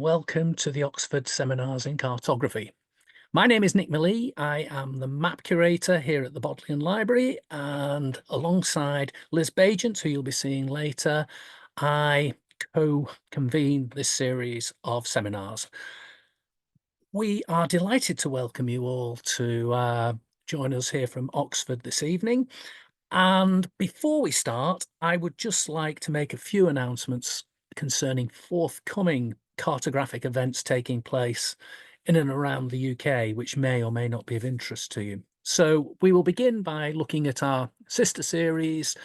Welcome to the Oxford Seminars in Cartography. My name is Nick Millee. I am the map curator here at the Bodleian Library, and alongside Liz Bagent, who you'll be seeing later, I co-convene this series of seminars. We are delighted to welcome you all to join us here from Oxford this evening. And before we start, I would just like to make a few announcements concerning forthcoming cartographic events taking place in and around the UK, which may or may not be of interest to you. So we will begin by looking at our sister series,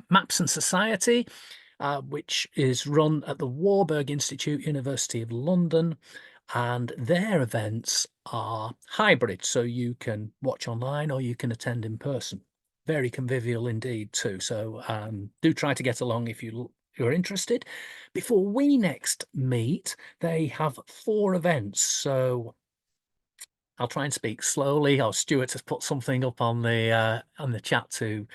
Maps and Society, which is run at the Warburg Institute, University of London, and their events are hybrid, so you can watch online or you can attend in person. Very convivial indeed too. So do try to get along if you're interested. Before we next meet, they have 4 events. So I'll try and speak slowly. Oh, Stuart has put something up on the chat to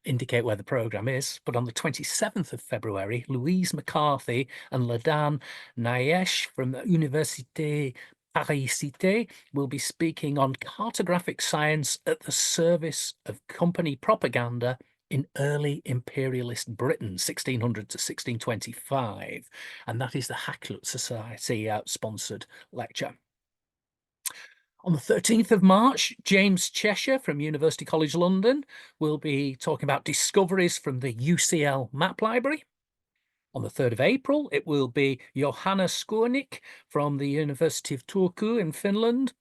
indicate where the programme is. But on the 27th of February, Louise McCarthy and Ladan Nayesh from the Universiteit Paris-Cité will be speaking on cartographic science at the service of company propaganda in early imperialist Britain, 1600 to 1625. And that is the Hoogvliet Society sponsored lecture. On the 13th of March, James Cheshire from University College London will be talking about discoveries from the UCL Map Library. On the 3rd of April, it will be Johanna Skurnik from the University of Turku in Finland.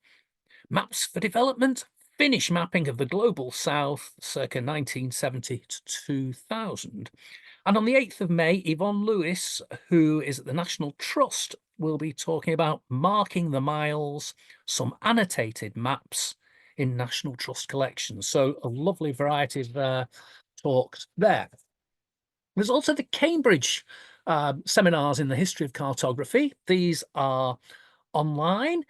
Maps for Development, Finnish mapping of the Global South, circa 1970 to 2000. And on the 8th of May, Yvonne Lewis, who is at the National Trust, will be talking about marking the miles, some annotated maps in National Trust collections. So a lovely variety of talks there. There's also the Cambridge seminars in the history of cartography. These are online,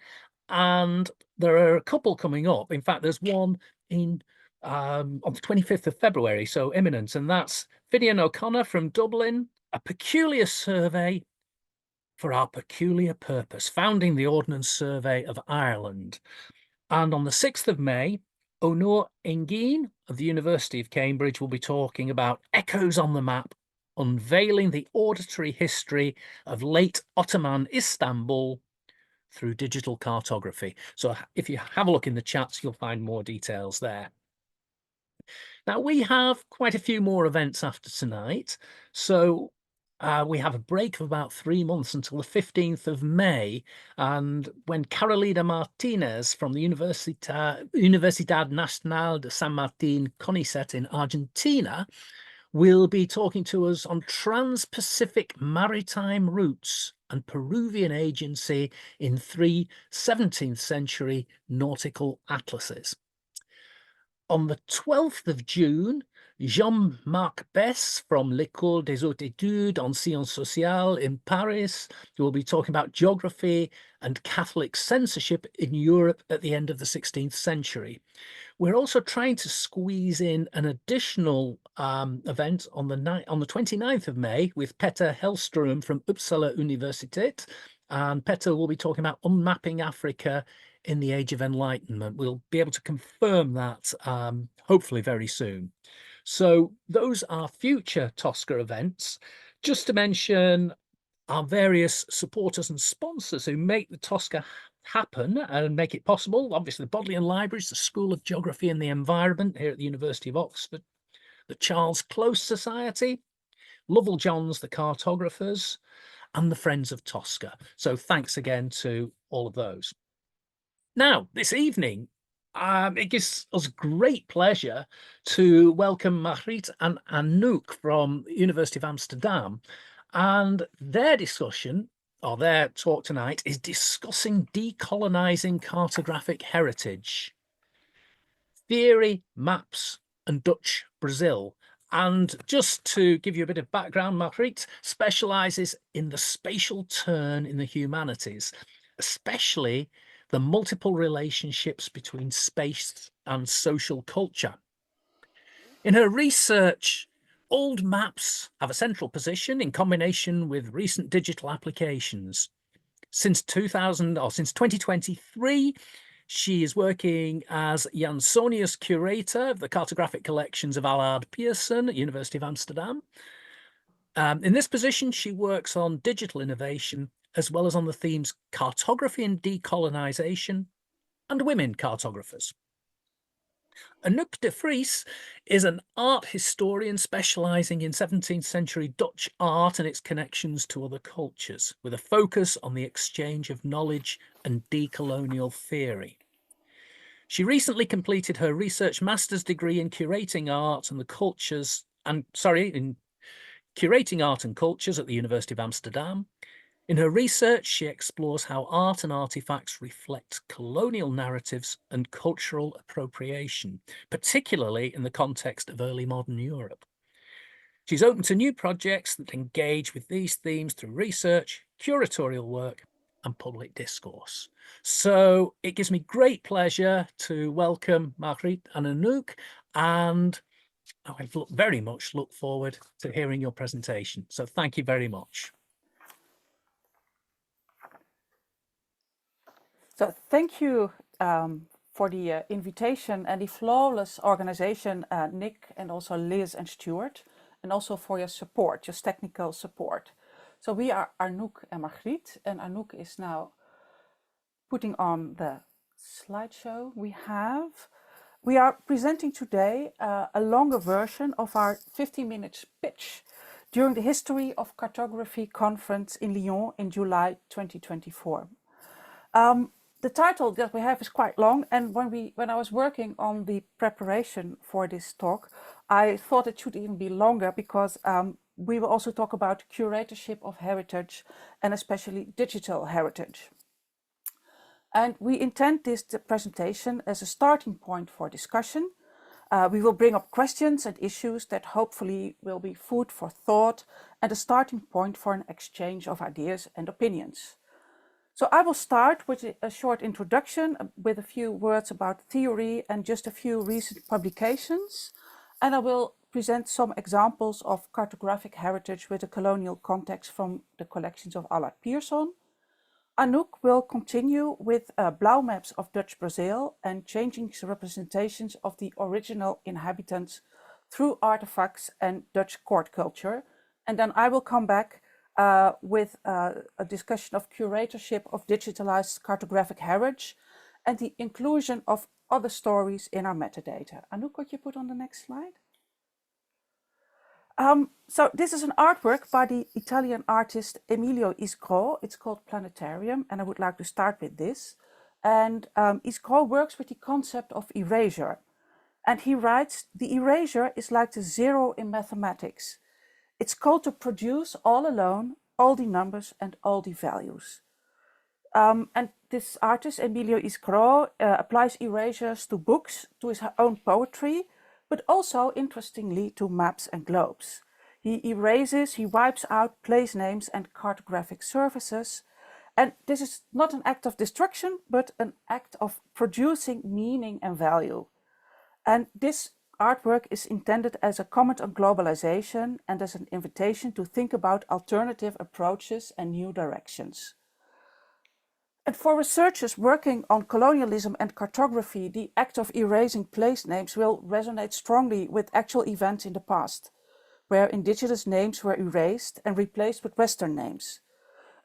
and there are a couple coming up. In fact, there's one on the 25th of February, so imminent, and that's Finian O'Connor from Dublin, A Peculiar Survey for Our Peculiar Purpose, Founding the Ordnance Survey of Ireland. And on the 6th of May, Onur Engin of the University of Cambridge will be talking about Echoes on the Map, Unveiling the Auditory History of Late Ottoman Istanbul through Digital Cartography. So if you have a look in the chats, you'll find more details there. Now, we have quite a few more events after tonight. So we have a break of about 3 months until the 15th of May. And when Carolina Martinez from the Universidad Nacional de San Martín CONICET in Argentina will be talking to us on trans-Pacific maritime routes and Peruvian agency in 3 17th century nautical atlases. On the 12th of June, Jean-Marc Bess from l'École des Hautes Études en Sciences Sociales in Paris will be talking about geography and Catholic censorship in Europe at the end of the 16th century. We're also trying to squeeze in an additional event on the 29th of May with Petter Hellström from Uppsala Universiteit. And Petter will be talking about unmapping Africa in the Age of Enlightenment. We'll be able to confirm that hopefully very soon. So those are future TOSCA events. Just to mention our various supporters and sponsors who make the TOSCA happen and make it possible. Obviously, the Bodleian Libraries, the School of Geography and the Environment here at the University of Oxford, the Charles Close Society, Lovell Johns, the Cartographers, and the Friends of TOSCA. So thanks again to all of those. Now, this evening, it gives us great pleasure to welcome Margriet and Anouk from the University of Amsterdam. And their discussion, or their talk tonight, is discussing decolonising cartographic heritage, theory, maps, and Dutch Brazil. And just to give you a bit of background, Margriet specialises in the spatial turn in the humanities, especially the multiple relationships between space and social culture. In her research, old maps have a central position in combination with recent digital applications. Since 2023, she is working as Jansonius curator of the cartographic collections of Allard Pearson at University of Amsterdam. In this position, she works on digital innovation, as well as on the themes cartography and decolonisation and women cartographers. Anouk de Vries is an art historian specialising in 17th century Dutch art and its connections to other cultures, with a focus on the exchange of knowledge and decolonial theory. She recently completed her research master's degree in curating art and cultures at the University of Amsterdam. In her research, she explores how art and artifacts reflect colonial narratives and cultural appropriation, particularly in the context of early modern Europe. She's open to new projects that engage with these themes through research, curatorial work, and public discourse. So it gives me great pleasure to welcome Margriet and Anouk, and I very much look forward to hearing your presentation. So thank you very much. So thank you for the invitation and the flawless organization, Nick, and also Liz and Stuart, and also for your support, your technical support. So we are Anouk and Margriet, and Anouk is now putting on the slideshow we are presenting today a longer version of our 15-minute pitch during the History of Cartography conference in Lyon in July 2024. The title that we have is quite long, and when I was working on the preparation for this talk, I thought it should even be longer because we will also talk about curatorship of heritage and especially digital heritage. And we intend this presentation as a starting point for discussion. We will bring up questions and issues that hopefully will be food for thought and a starting point for an exchange of ideas and opinions. So I will start with a short introduction with a few words about theory and just a few recent publications. And I will present some examples of cartographic heritage with a colonial context from the collections of Allard Pearson. Anouk will continue with blauw maps of Dutch Brazil and changing representations of the original inhabitants through artifacts and Dutch court culture. And then I will come back with a discussion of curatorship of digitalized cartographic heritage and the inclusion of other stories in our metadata. Anouk, could you put on the next slide? So this is an artwork by the Italian artist Emilio Isgro. It's called Planetarium, and I would like to start with this. And Isgro works with the concept of erasure. And he writes, the erasure is like the zero in mathematics. It's called to produce all alone, all the numbers and all the values. And this artist, Emilio Isgro, applies erasures to books, to his own poetry, but also, interestingly, to maps and globes. He erases, he wipes out place names and cartographic surfaces. And this is not an act of destruction, but an act of producing meaning and value. And this artwork is intended as a comment on globalization and as an invitation to think about alternative approaches and new directions. And for researchers working on colonialism and cartography, the act of erasing place names will resonate strongly with actual events in the past, where indigenous names were erased and replaced with Western names.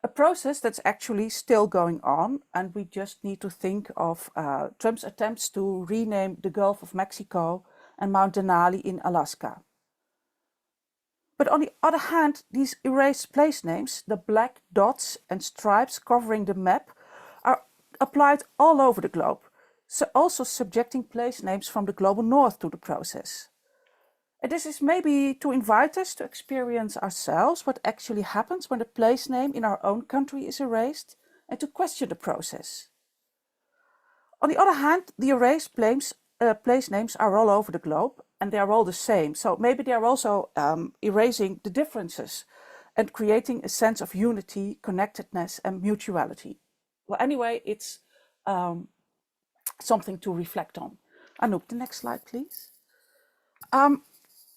A process that's actually still going on, and we just need to think of Trump's attempts to rename the Gulf of Mexico and Mount Denali in Alaska. But on the other hand, these erased place names, the black dots and stripes covering the map, are applied all over the globe, so also subjecting place names from the global north to the process. And this is maybe to invite us to experience ourselves what actually happens when a place name in our own country is erased and to question the process. On the other hand, the erased place names are all over the globe and they are all the same. So maybe they are also erasing the differences and creating a sense of unity, connectedness and mutuality. Well, anyway, it's something to reflect on. Anouk, the next slide, please.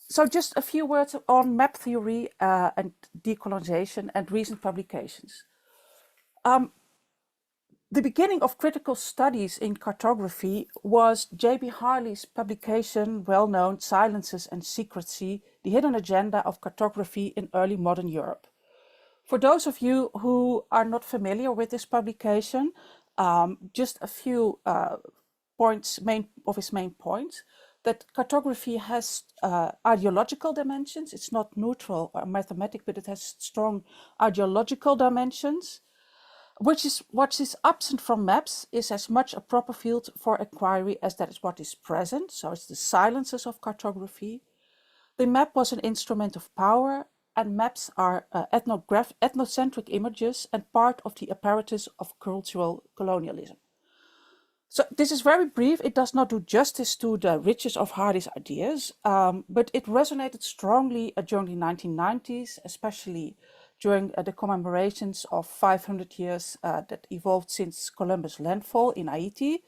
So just a few words on map theory and decolonization and recent publications. The beginning of critical studies in cartography was J.B. Harley's publication, well-known Silences and Secrecy, The Hidden Agenda of Cartography in Early Modern Europe. For those of you who are not familiar with this publication, just a few his main points, that cartography has ideological dimensions. It's not neutral or mathematic, but it has strong ideological dimensions. What is absent from maps is as much a proper field for inquiry as that is what is present. So it's the silences of cartography. The map was an instrument of power, and maps are ethnocentric images and part of the apparatus of cultural colonialism. So this is very brief. It does not do justice to the riches of Hardy's ideas, but it resonated strongly during the 1990s, especially during the commemorations of 500 years that evolved since Columbus' landfall in Haiti.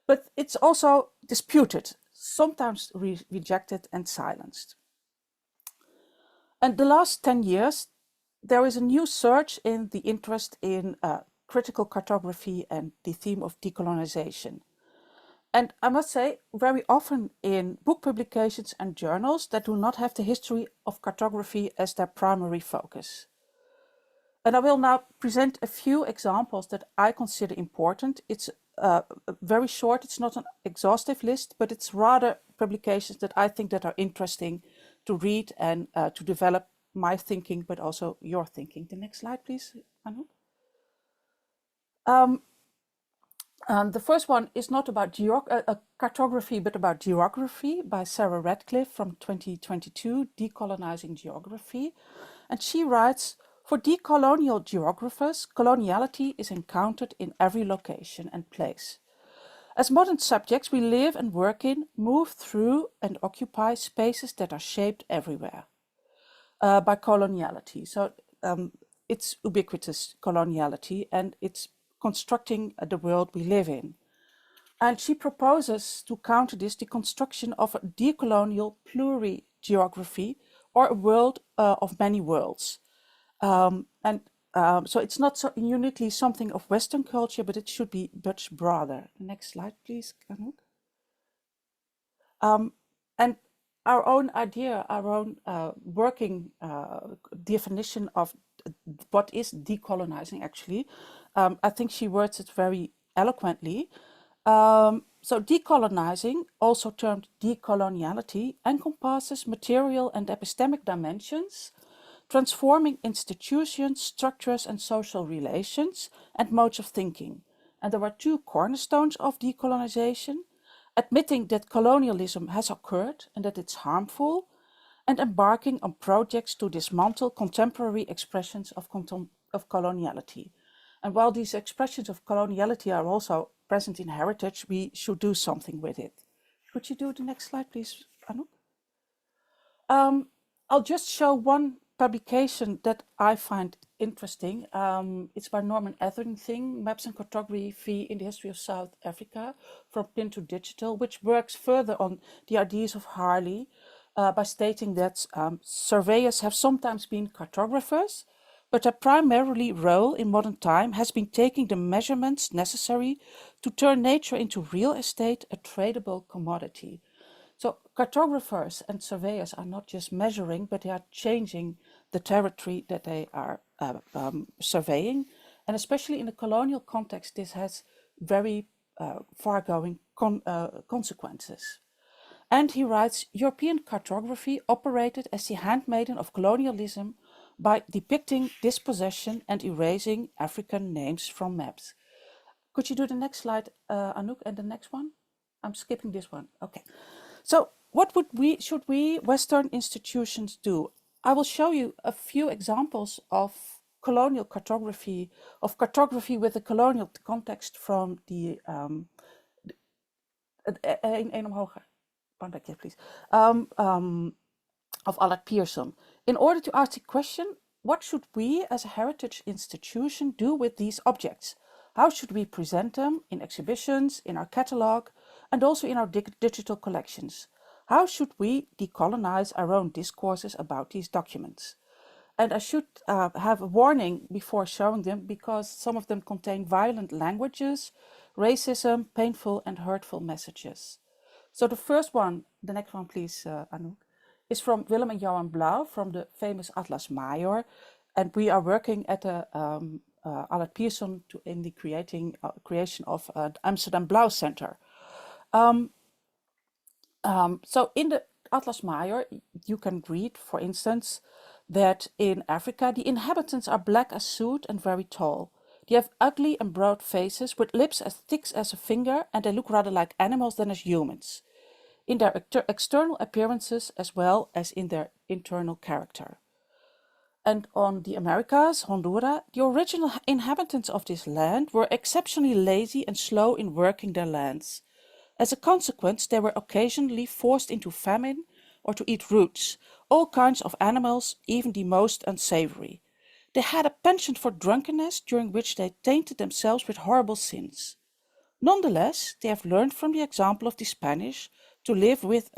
But it's also disputed, sometimes rejected and silenced. And the last 10 years, there is a new surge in the interest in critical cartography and the theme of decolonization. And I must say, very often in book publications and journals that do not have the history of cartography as their primary focus. And I will now present a few examples that I consider important. It's very short, it's not an exhaustive list, but it's rather publications that I think that are interesting to read and to develop my thinking, but also your thinking. The next slide, please, Anouk. The first one is not about cartography, but about geography by Sarah Radcliffe from 2022, Decolonizing Geography. And she writes, for decolonial geographers, coloniality is encountered in every location and place. As modern subjects, we live and work in, move through and occupy spaces that are shaped everywhere by coloniality. So it's ubiquitous coloniality, and it's constructing the world we live in. And she proposes to counter this the construction of a decolonial pluri-geography, or a world of many worlds. So it's not so uniquely something of Western culture, but it should be much broader. Next slide, please, Anouk. And our own idea, our own working definition of what is decolonizing, actually, I think she words it very eloquently. So decolonizing, also termed decoloniality, encompasses material and epistemic dimensions, transforming institutions, structures, and social relations and modes of thinking. And there are two cornerstones of decolonization: admitting that colonialism has occurred and that it's harmful, and embarking on projects to dismantle contemporary expressions of coloniality. And while these expressions of coloniality are also present in heritage, we should do something with it. Could you do the next slide, please, Anouk? I'll just show one publication that I find interesting. It's by Norman Etherington, Maps and Cartography in the History of South Africa, from print to digital, which works further on the ideas of Harley by stating that surveyors have sometimes been cartographers, but their primary role in modern time has been taking the measurements necessary to turn nature into real estate, a tradable commodity. So cartographers and surveyors are not just measuring, but they are changing the territory that they are surveying. And especially in the colonial context, this has very far-going consequences. And he writes, European cartography operated as the handmaiden of colonialism by depicting dispossession and erasing African names from maps. Could you do the next slide, Anouk, and the next one? I'm skipping this one. Okay. So what should we Western institutions do? I will show you a few examples of colonial cartography, of cartography with a colonial context from the please, of Allard Pearson, in order to ask the question, what should we as a heritage institution do with these objects? How should we present them in exhibitions, in our catalog, and also in our digital collections? How should we decolonize our own discourses about these documents? And I should have a warning before showing them, because some of them contain violent languages, racism, painful and hurtful messages. So the first one, the next one please, Anouk, is from Willem and Johan Blauw from the famous Atlas Major. And we are working at the Allard Pierson in the creation of the Amsterdam Blauw Center. So in the Atlas Major, you can read, for instance, that in Africa, the inhabitants are black as soot and very tall. They have ugly and broad faces with lips as thick as a finger, and they look rather like animals than as humans, in their external appearances as well as in their internal character. And on the Americas, Honduras, the original inhabitants of this land were exceptionally lazy and slow in working their lands. As a consequence, they were occasionally forced into famine or to eat roots, all kinds of animals, even the most unsavory. They had a penchant for drunkenness, during which they tainted themselves with horrible sins. Nonetheless, they have learned from the example of the Spanish to live with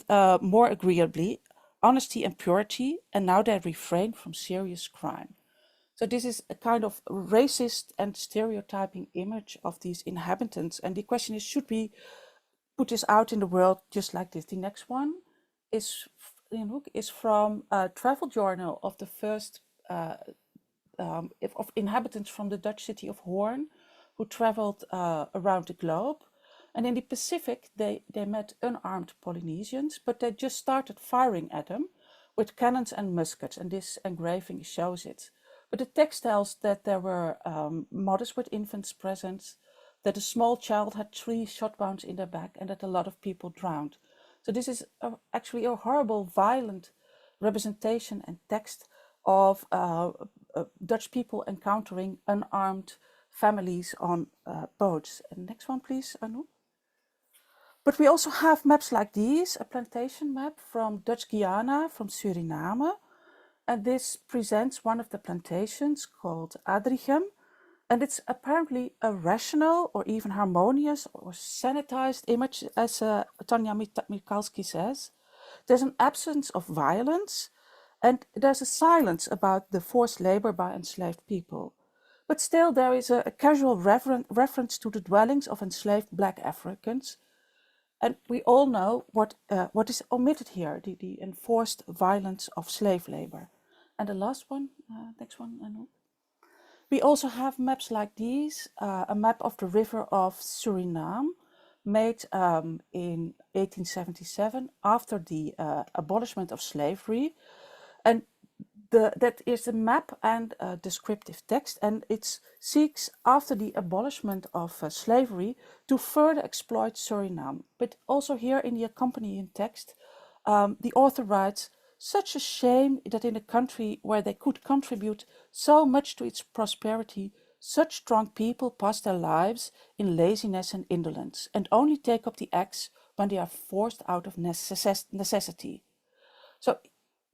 more agreeably, honesty and purity, and now they refrain from serious crime. So this is a kind of racist and stereotyping image of these inhabitants. And the question is, should we put this out in the world just like this? The next one is from a travel journal of the first of inhabitants from the Dutch city of Hoorn, who traveled around the globe. And in the Pacific, they met unarmed Polynesians, but they just started firing at them with cannons and muskets, and this engraving shows it. But the text tells that there were mothers with infants present, that a small child had 3 shot wounds in their back, and that a lot of people drowned. So this is actually a horrible, violent representation and text of Dutch people encountering unarmed families on boats. And next one, please, Anouk. But we also have maps like these, a plantation map from Dutch Guiana, from Suriname. And this presents one of the plantations called Adrichem. And it's apparently a rational or even harmonious or sanitized image, as Tanja Mikalski says. There's an absence of violence, and there's a silence about the forced labor by enslaved people. But still, there is a casual reference to the dwellings of enslaved Black Africans. And we all know what is omitted here, the enforced violence of slave labor. And the last one, next one, Anouk. We also have maps like these, a map of the river of Suriname, made in 1877 after the abolishment of slavery. And that is a map and a descriptive text, and it seeks, after the abolishment of slavery, to further exploit Suriname. But also here in the accompanying text, the author writes, "Such a shame that in a country where they could contribute so much to its prosperity, such strong people pass their lives in laziness and indolence, and only take up the axe when they are forced out of necessity." So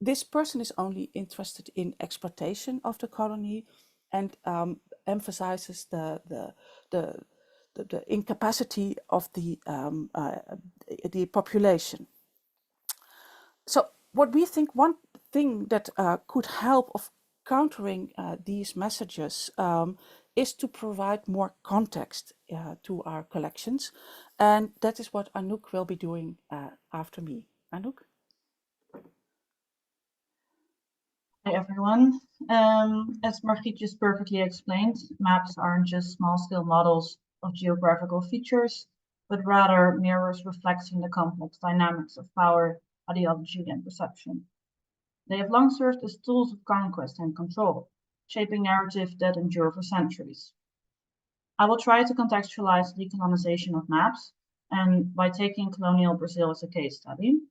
this person is only interested in exploitation of the colony, and emphasizes the incapacity of the population. So what we think, one thing that could help of countering these messages is to provide more context to our collections, and that is what Anouk will be doing after me. Anouk? Hi everyone. As Margriet just perfectly explained, maps aren't just small-scale models of geographical features, but rather mirrors reflecting the complex dynamics of power, ideology, and perception. They have long served as tools of conquest and control, shaping narrative that endure for centuries. I will try to contextualize the decolonization of maps, and by taking colonial Brazil as a case study.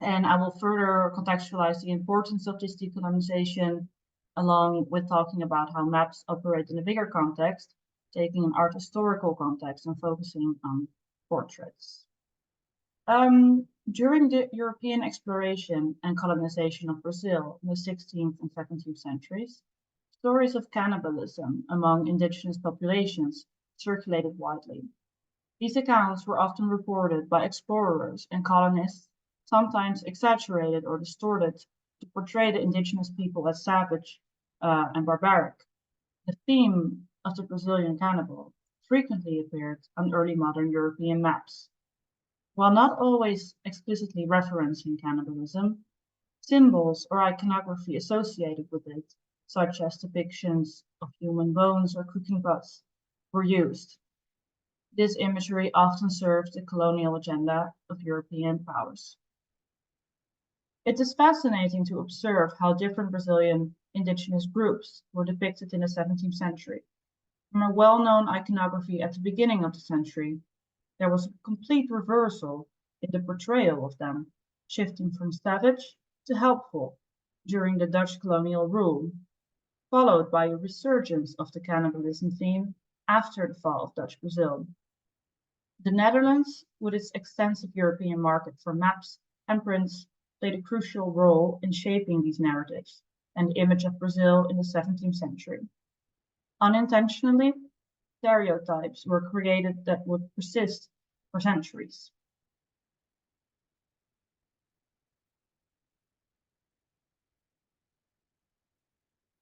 And I will further contextualize the importance of this decolonization, along with talking about how maps operate in a bigger context, taking an art historical context and focusing on portraits. During the European exploration and colonization of Brazil in the 16th and 17th centuries, stories of cannibalism among indigenous populations circulated widely. These accounts were often reported by explorers and colonists, sometimes exaggerated or distorted to portray the indigenous people as savage and barbaric. The theme of the Brazilian cannibal frequently appeared on early modern European maps. While not always explicitly referencing cannibalism, symbols or iconography associated with it, such as depictions of human bones or cooking pots, were used. This imagery often served the colonial agenda of European powers. It is fascinating to observe how different Brazilian indigenous groups were depicted in the 17th century. From a well-known iconography at the beginning of the century, there was a complete reversal in the portrayal of them, shifting from savage to helpful during the Dutch colonial rule, followed by a resurgence of the cannibalism theme after the fall of Dutch Brazil. The Netherlands, with its extensive European market for maps and prints, played a crucial role in shaping these narratives and the image of Brazil in the 17th century. Unintentionally, stereotypes were created that would persist for centuries.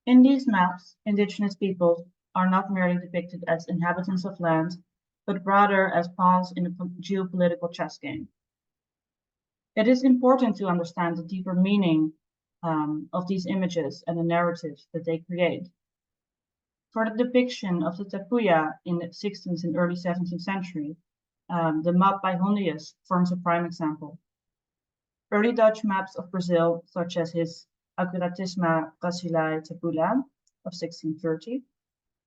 In these maps, indigenous peoples are not merely depicted as inhabitants of land, but rather as pawns in a geopolitical chess game. It is important to understand the deeper meaning of these images and the narratives that they create. For the depiction of the tapuia in the 16th and early 17th century, the map by Hondius forms a prime example. Early Dutch maps of Brazil, such as his Accuratisma Brasileira Tabula of 1630,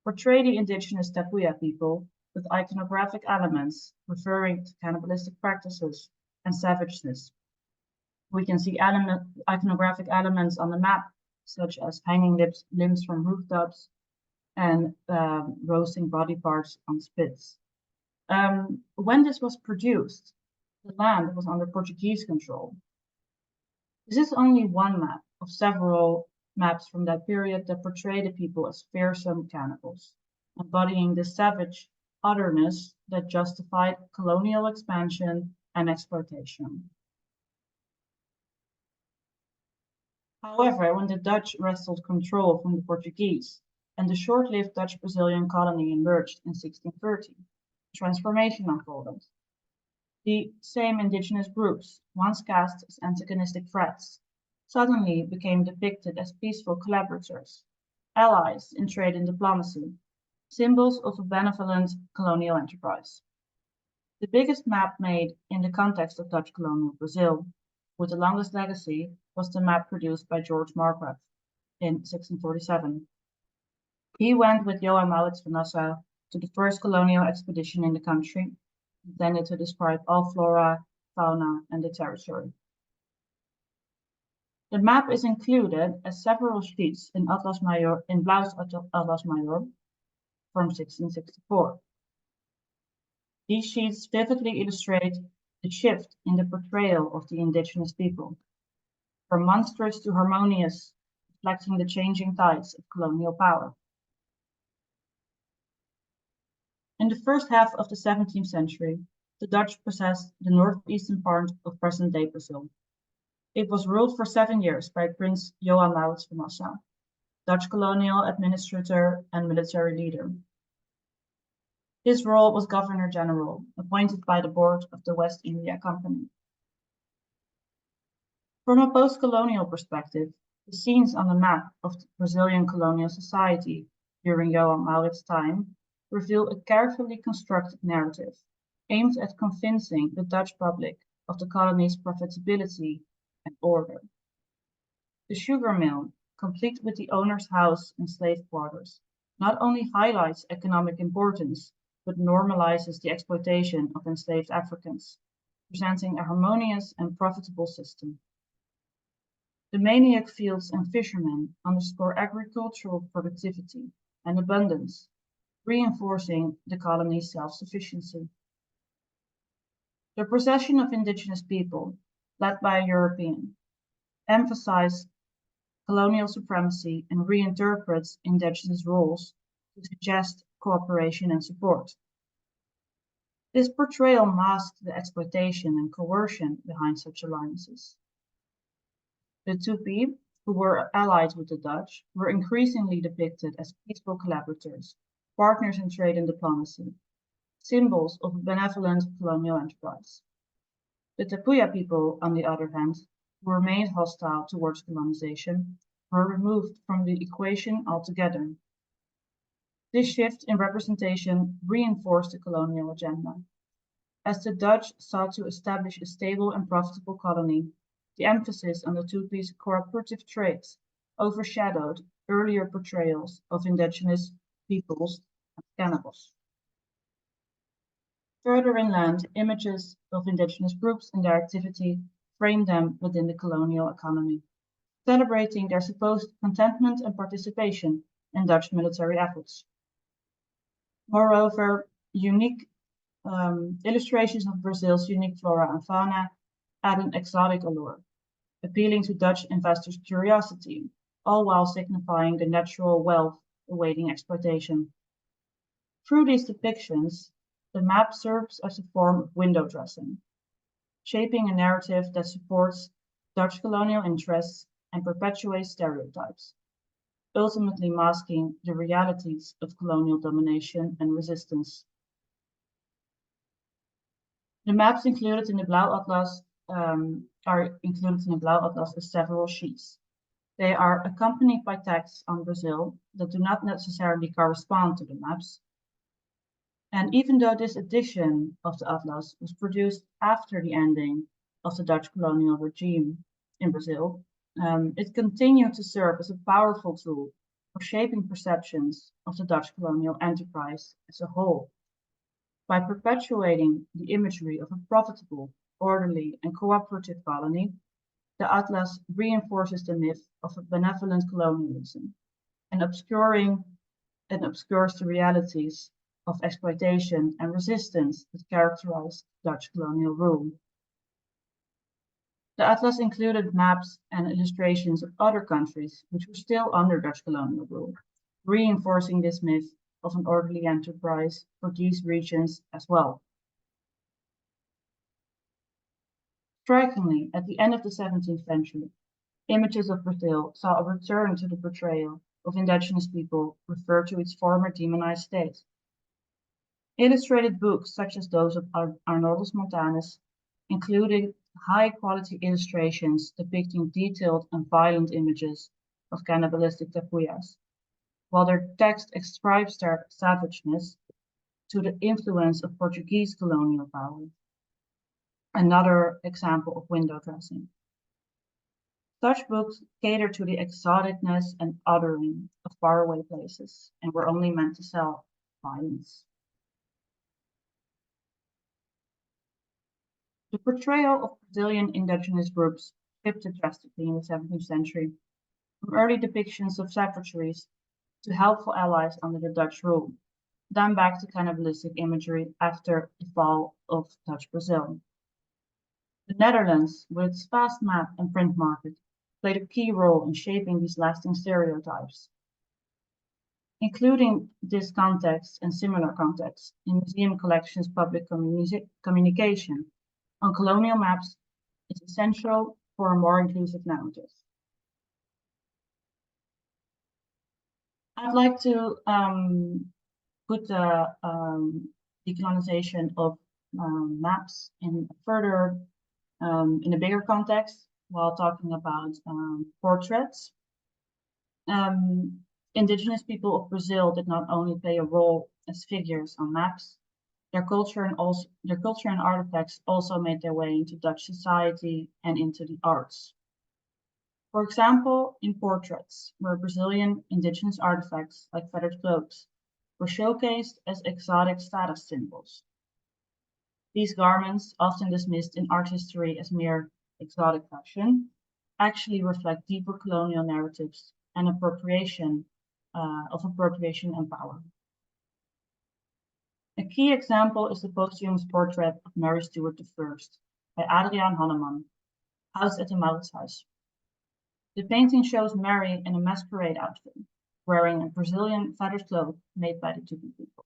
portray the indigenous tapuia people with iconographic elements referring to cannibalistic practices and savageness. We can see iconographic elements on the map, such as hanging limbs from rooftops and roasting body parts on spits. When this was produced, the land was under Portuguese control. This is only one map of several maps from that period that portray the people as fearsome cannibals, embodying the savage otherness that justified colonial expansion and exploitation. However, when the Dutch wrested control from the Portuguese and the short-lived Dutch-Brazilian colony emerged in 1630, transformation unfolded. The same indigenous groups, once cast as antagonistic threats, suddenly became depicted as peaceful collaborators, allies in trade and diplomacy, symbols of a benevolent colonial enterprise. The biggest map made in the context of Dutch colonial Brazil, with the longest legacy, was the map produced by George Margriet in 1647. He went with Johan Maurits van Nassau to the first colonial expedition in the country, intended to describe all flora, fauna, and the territory. The map is included as several sheets in Atlas Major, in Blau's Atlas Major from 1664. These sheets vividly illustrate the shift in the portrayal of the indigenous people, from monstrous to harmonious, reflecting the changing tides of colonial power. In the first half of the 17th century, the Dutch possessed the northeastern part of present-day Brazil. It was ruled for 7 years by Prince Johan Maurits van Nassau, Dutch colonial administrator and military leader. His role was Governor General, appointed by the board of the West India Company. From a post-colonial perspective, the scenes on the map of the Brazilian colonial society during Johan Maurits' time reveal a carefully constructed narrative aimed at convincing the Dutch public of the colony's profitability and order. The sugar mill, complete with the owner's house and slave quarters, not only highlights economic importance, but normalizes the exploitation of enslaved Africans, presenting a harmonious and profitable system. The maniac fields and fishermen underscore agricultural productivity and abundance, reinforcing the colony's self-sufficiency. The procession of indigenous people, led by a European, emphasizes colonial supremacy and reinterprets indigenous roles to suggest cooperation and support. This portrayal masks the exploitation and coercion behind such alliances. The Tupi, who were allied with the Dutch, were increasingly depicted as peaceful collaborators, partners in trade and diplomacy, symbols of a benevolent colonial enterprise. The Tapuya people, on the other hand, who remained hostile towards colonization, were removed from the equation altogether. This shift in representation reinforced the colonial agenda. As the Dutch sought to establish a stable and profitable colony, the emphasis on the Tupi's cooperative traits overshadowed earlier portrayals of indigenous peoples as cannibals. Further inland, images of indigenous groups and their activity framed them within the colonial economy, celebrating their supposed contentment and participation in Dutch military efforts. Moreover, unique illustrations of Brazil's unique flora and fauna add an exotic allure, appealing to Dutch investors' curiosity, all while signifying the natural wealth awaiting exploitation. Through these depictions, the map serves as a form of window dressing, shaping a narrative that supports Dutch colonial interests and perpetuates stereotypes, ultimately masking the realities of colonial domination and resistance. The maps included in the Blauw Atlas are included in the Blauw Atlas as several sheets. They are accompanied by texts on Brazil that do not necessarily correspond to the maps. And even though this edition of the Atlas was produced after the ending of the Dutch colonial regime in Brazil, it continued to serve as a powerful tool for shaping perceptions of the Dutch colonial enterprise as a whole. By perpetuating the imagery of a profitable, orderly, and cooperative colony, the Atlas reinforces the myth of a benevolent colonialism and obscures the realities of exploitation and resistance that characterized Dutch colonial rule. The Atlas included maps and illustrations of other countries which were still under Dutch colonial rule, reinforcing this myth of an orderly enterprise for these regions as well. Strikingly, at the end of the 17th century, images of Brazil saw a return to the portrayal of indigenous people referred to its former demonized state. Illustrated books such as those of Arnoldus Montanus included high-quality illustrations depicting detailed and violent images of cannibalistic tapuyas, while their text ascribes their savageness to the influence of Portuguese colonial power. Another example of window dressing. Such books cater to the exoticness and othering of faraway places and were only meant to sell violence. The portrayal of Brazilian indigenous groups shifted drastically in the 17th century, from early depictions of savageries to helpful allies under the Dutch rule, then back to cannibalistic imagery after the fall of Dutch Brazil. The Netherlands, with its vast map and print market, played a key role in shaping these lasting stereotypes. Including this context and similar contexts in museum collections' public communication on colonial maps is essential for a more inclusive narrative. I'd like to put the decolonization of maps in further in a bigger context while talking about portraits. Indigenous people of Brazil did not only play a role as figures on maps, their culture and artifacts also made their way into Dutch society and into the arts. For example, in portraits, where Brazilian indigenous artifacts like feathered cloaks were showcased as exotic status symbols. These garments, often dismissed in art history as mere exotic fashion, actually reflect deeper colonial narratives and appropriation and power. A key example is the posthumous portrait of Mary Stuart I by Adriaan Hanneman, housed at the Mauritshuis. The painting shows Mary in a masquerade outfit, wearing a Brazilian feathered cloak made by the Tupi people.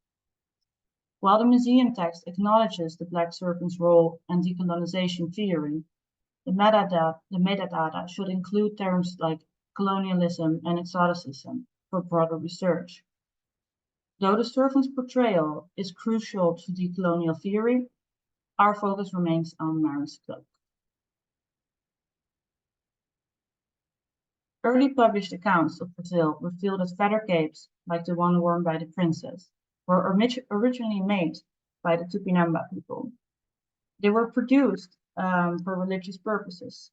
While the museum text acknowledges the Black serpent's role and decolonization theory, the metadata should include terms like colonialism, and exoticism for broader research. Though the servant's portrayal is crucial to decolonial theory, our focus remains on Mary's cloak. Early published accounts of Brazil reveal that feather capes, like the one worn by the princess, were originally made by the Tupinamba people. They were produced for religious purposes,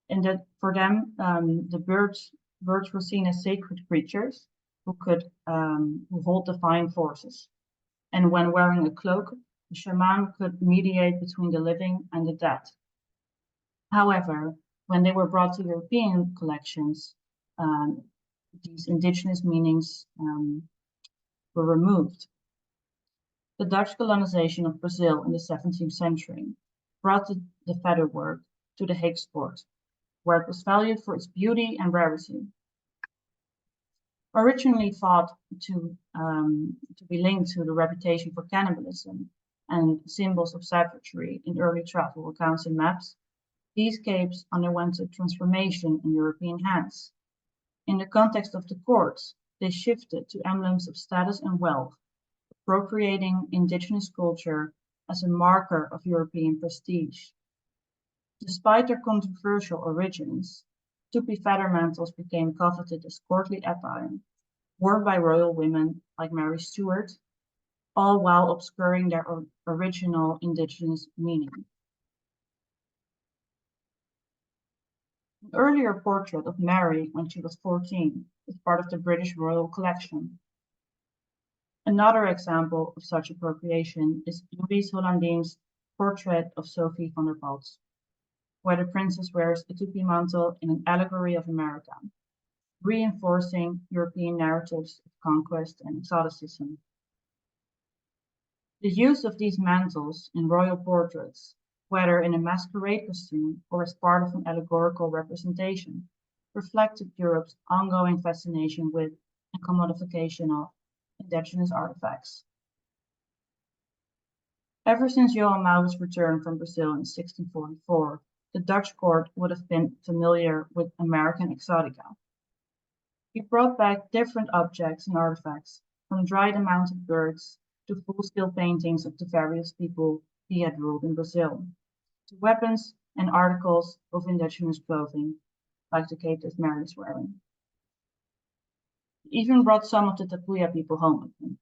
and that for them, the birds were seen as sacred creatures who hold divine forces. And when wearing a cloak, the shaman could mediate between the living and the dead. However, when they were brought to European collections, these indigenous meanings were removed. The Dutch colonization of Brazil in the 17th century brought the featherwork to the Hague court, where it was valued for its beauty and rarity. Originally thought to be linked to the reputation for cannibalism and symbols of savagery in early travel accounts and maps, these capes underwent a transformation in European hands. In the context of the courts, they shifted to emblems of status and wealth, appropriating indigenous culture as a marker of European prestige. Despite their controversial origins, Tupi feather mantles became coveted as courtly attire, worn by royal women like Mary Stuart, all while obscuring their original indigenous meaning. An earlier portrait of Mary when she was 14 is part of the British Royal Collection. Another example of such appropriation is Louise Hollandine's portrait of Sophie van der Palt, where the princess wears a Tupi mantle in an allegory of America, reinforcing European narratives of conquest and exoticism. The use of these mantles in royal portraits, whether in a masquerade costume or as part of an allegorical representation, reflected Europe's ongoing fascination with and commodification of indigenous artifacts. Ever since Johan Maurits' return from Brazil in 1644, the Dutch court would have been familiar with American exotica. He brought back different objects and artifacts, from dried and mounted birds to full-scale paintings of the various people he had ruled in Brazil, to weapons and articles of indigenous clothing, like the cape that Mary is wearing. He even brought some of the Tapuya people home with him.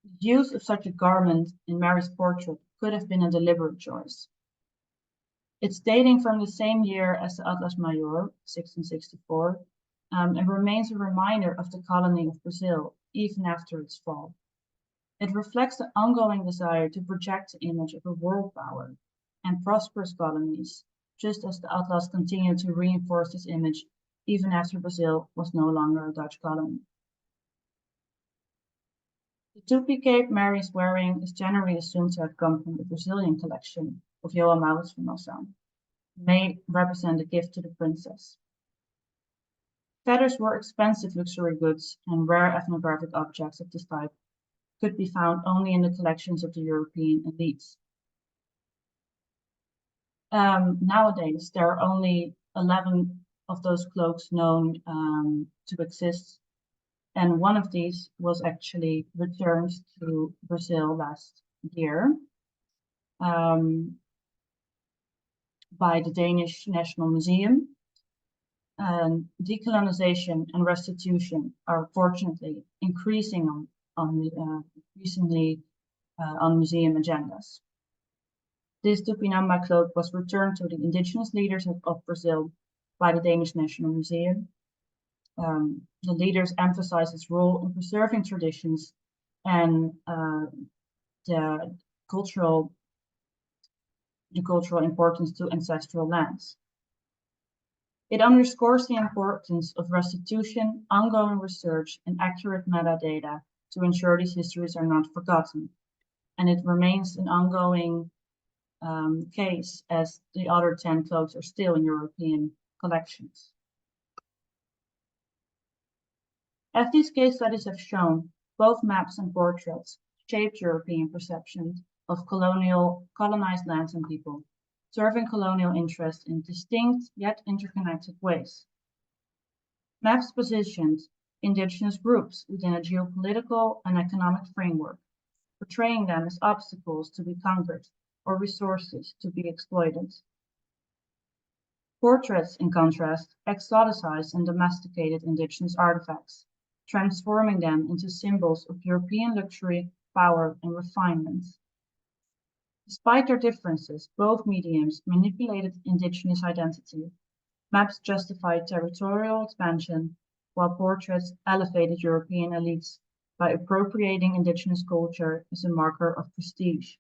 The use of such a garment in Mary's portrait could have been a deliberate choice. It's dating from the same year as the Atlas Maior, 1664, and remains a reminder of the colony of Brazil, even after its fall. It reflects the ongoing desire to project the image of a world power and prosperous colonies, just as the Atlas continued to reinforce this image even after Brazil was no longer a Dutch colony. The Tupi cape Mary is wearing is generally assumed to have come from the Brazilian collection of Johan Maurits van Nassau. It may represent a gift to the princess. Feathers were expensive luxury goods, and rare ethnographic objects of this type could be found only in the collections of the European elites. Nowadays, there are only 11 of those cloaks known to exist, and one of these was actually returned to Brazil last year by the Danish National Museum. Decolonization and restitution are fortunately increasing on museum agendas. This Tupinamba cloak was returned to the indigenous leaders of Brazil by the Danish National Museum. The leaders emphasize its role in preserving traditions and the cultural importance to ancestral lands. It underscores the importance of restitution, ongoing research, and accurate metadata to ensure these histories are not forgotten. And it remains an ongoing case, as the other 10 cloaks are still in European collections. As these case studies have shown, both maps and portraits shaped European perceptions of colonized lands and people, serving colonial interests in distinct yet interconnected ways. Maps positioned indigenous groups within a geopolitical and economic framework, portraying them as obstacles to be conquered or resources to be exploited. Portraits, in contrast, exoticized and domesticated indigenous artifacts, transforming them into symbols of European luxury, power, and refinement. Despite their differences, both mediums manipulated indigenous identity. Maps justified territorial expansion, while portraits elevated European elites by appropriating indigenous culture as a marker of prestige.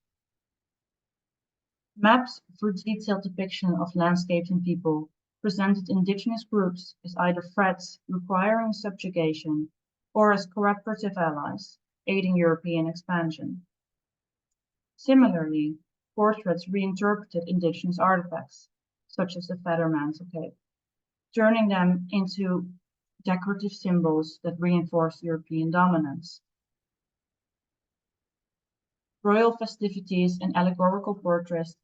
Maps, through detailed depiction of landscapes and people, presented indigenous groups as either threats requiring subjugation or as cooperative allies, aiding European expansion. Similarly, portraits reinterpreted indigenous artifacts, such as the feather mantle cape, turning them into decorative symbols that reinforce European dominance. Royal festivities and allegorical portraits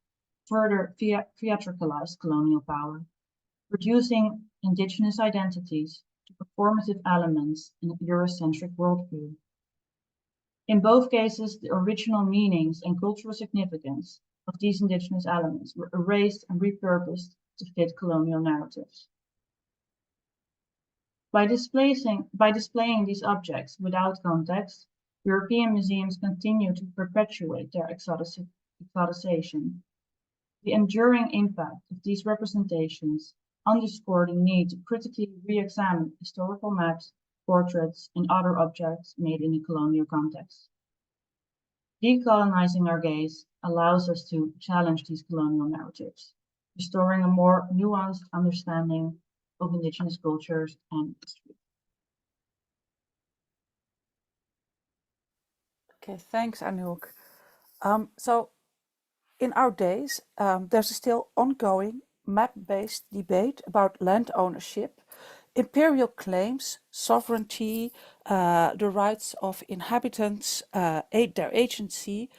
further theatricalized colonial power, reducing indigenous identities to performative elements in a Eurocentric worldview. In both cases, the original meanings and cultural significance of these indigenous elements were erased and repurposed to fit colonial narratives. By displaying these objects without context, European museums continue to perpetuate their exoticization. The enduring impact of these representations underscore the need to critically re-examine historical maps, portraits, and other objects made in a colonial context. Decolonizing our gaze allows us to challenge these colonial narratives, restoring a more nuanced understanding of indigenous cultures and history. Okay, thanks, Anouk. So in our days, there's a still ongoing map-based debate about land ownership, imperial claims, sovereignty, the rights of inhabitants, their agency,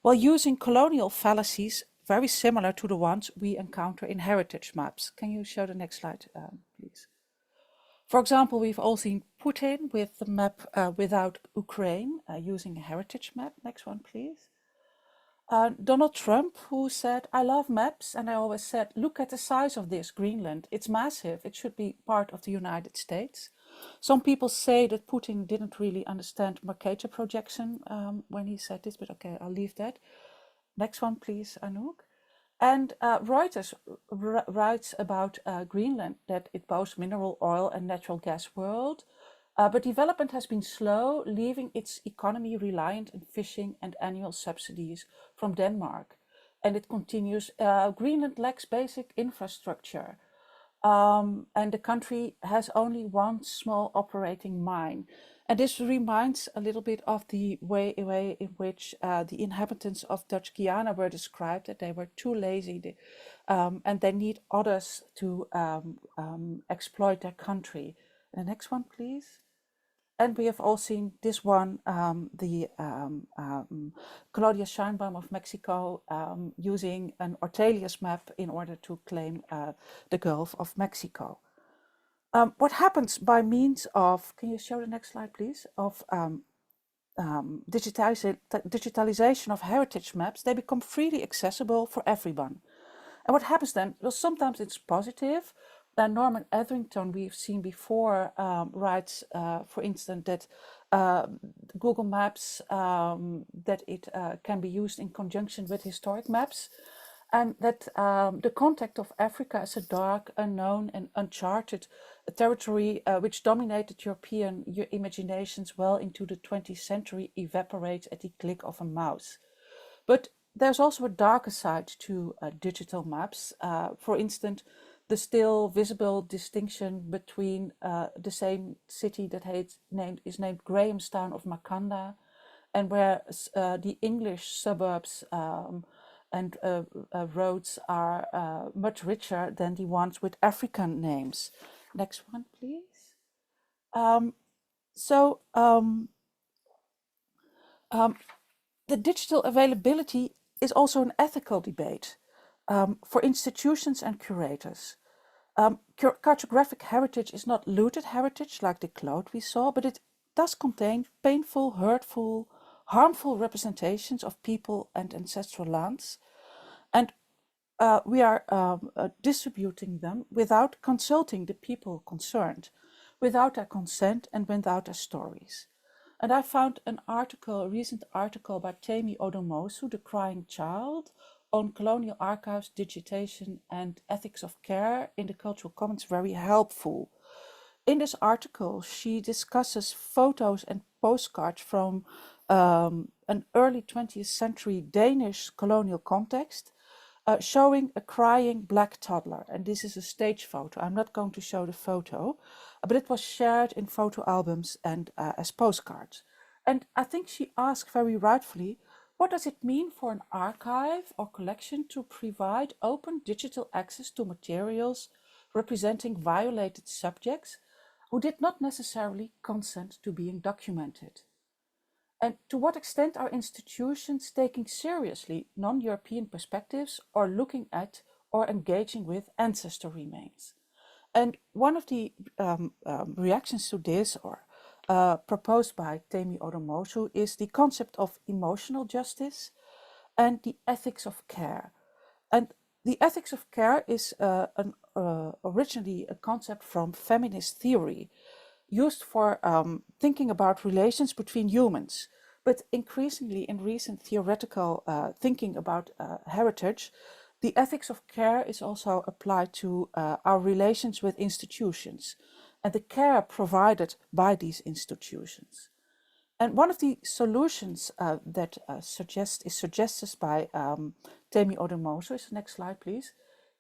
while using colonial fallacies very similar to the ones we encounter in heritage maps. Can you show the next slide, please? For example, we've all seen Putin with the map without Ukraine, using a heritage map. Next one, please. Donald Trump, who said, I love maps, and I always said, look at the size of this Greenland. It's massive. It should be part of the United States. Some people say that Putin didn't really understand Mercator projection when he said this, but okay, I'll leave that. Next one, please, Anouk. And Reuters writes about Greenland, that it boasts mineral oil and natural gas world, but development has been slow, leaving its economy reliant on fishing and annual subsidies from Denmark. And it continues, Greenland lacks basic infrastructure, and the country has only one small operating mine. And this reminds a little bit of the way in which the inhabitants of Dutch Guiana were described, that they were too lazy and they need others to exploit their country. The next one, please. And we have all seen this one, Claudia Scheinbaum of Mexico using an Ortelius map in order to claim the Gulf of Mexico. What happens by means of, can you show the next slide, please, of digitalization of heritage maps? They become freely accessible for everyone. And what happens then? Well, sometimes it's positive. Norman Etherington, we've seen before, writes, for instance, that Google Maps, that it can be used in conjunction with historic maps, and that the contact of Africa as a dark, unknown, and uncharted territory which dominated European imaginations well into the 20th century evaporates at the click of a mouse. But there's also a darker side to digital maps. For instance, the still visible distinction between the same city that is named Grahamstown of Makanda, and where the English suburbs and roads are much richer than the ones with African names. Next one, please. The digital availability is also an ethical debate. for institutions and curators. Cartographic heritage is not looted heritage like the cloud we saw, but it does contain painful, hurtful, harmful representations of people and ancestral lands. And we are distributing them without consulting the people concerned, without their consent and without their stories. And I found a recent article by Temi Odomosu, The Crying Child, on colonial archives, digitation and ethics of care in the Cultural Commons very helpful. In this article, she discusses photos and postcards from an early 20th century Danish colonial context, showing a crying black toddler. And this is a stage photo. I'm not going to show the photo, but it was shared in photo albums and as postcards. And I think she asked very rightfully, what does it mean for an archive or collection to provide open digital access to materials representing violated subjects who did not necessarily consent to being documented? And to what extent are institutions taking seriously non-European perspectives or looking at or engaging with ancestor remains? And one of the reactions to this, or proposed by Temi Odomosu, is the concept of emotional justice and the ethics of care. And the ethics of care is originally a concept from feminist theory, used for thinking about relations between humans. But increasingly in recent theoretical thinking about heritage, the ethics of care is also applied to our relations with institutions and the care provided by these institutions. And one of the solutions that is suggested by Temi Odomosu, next slide please,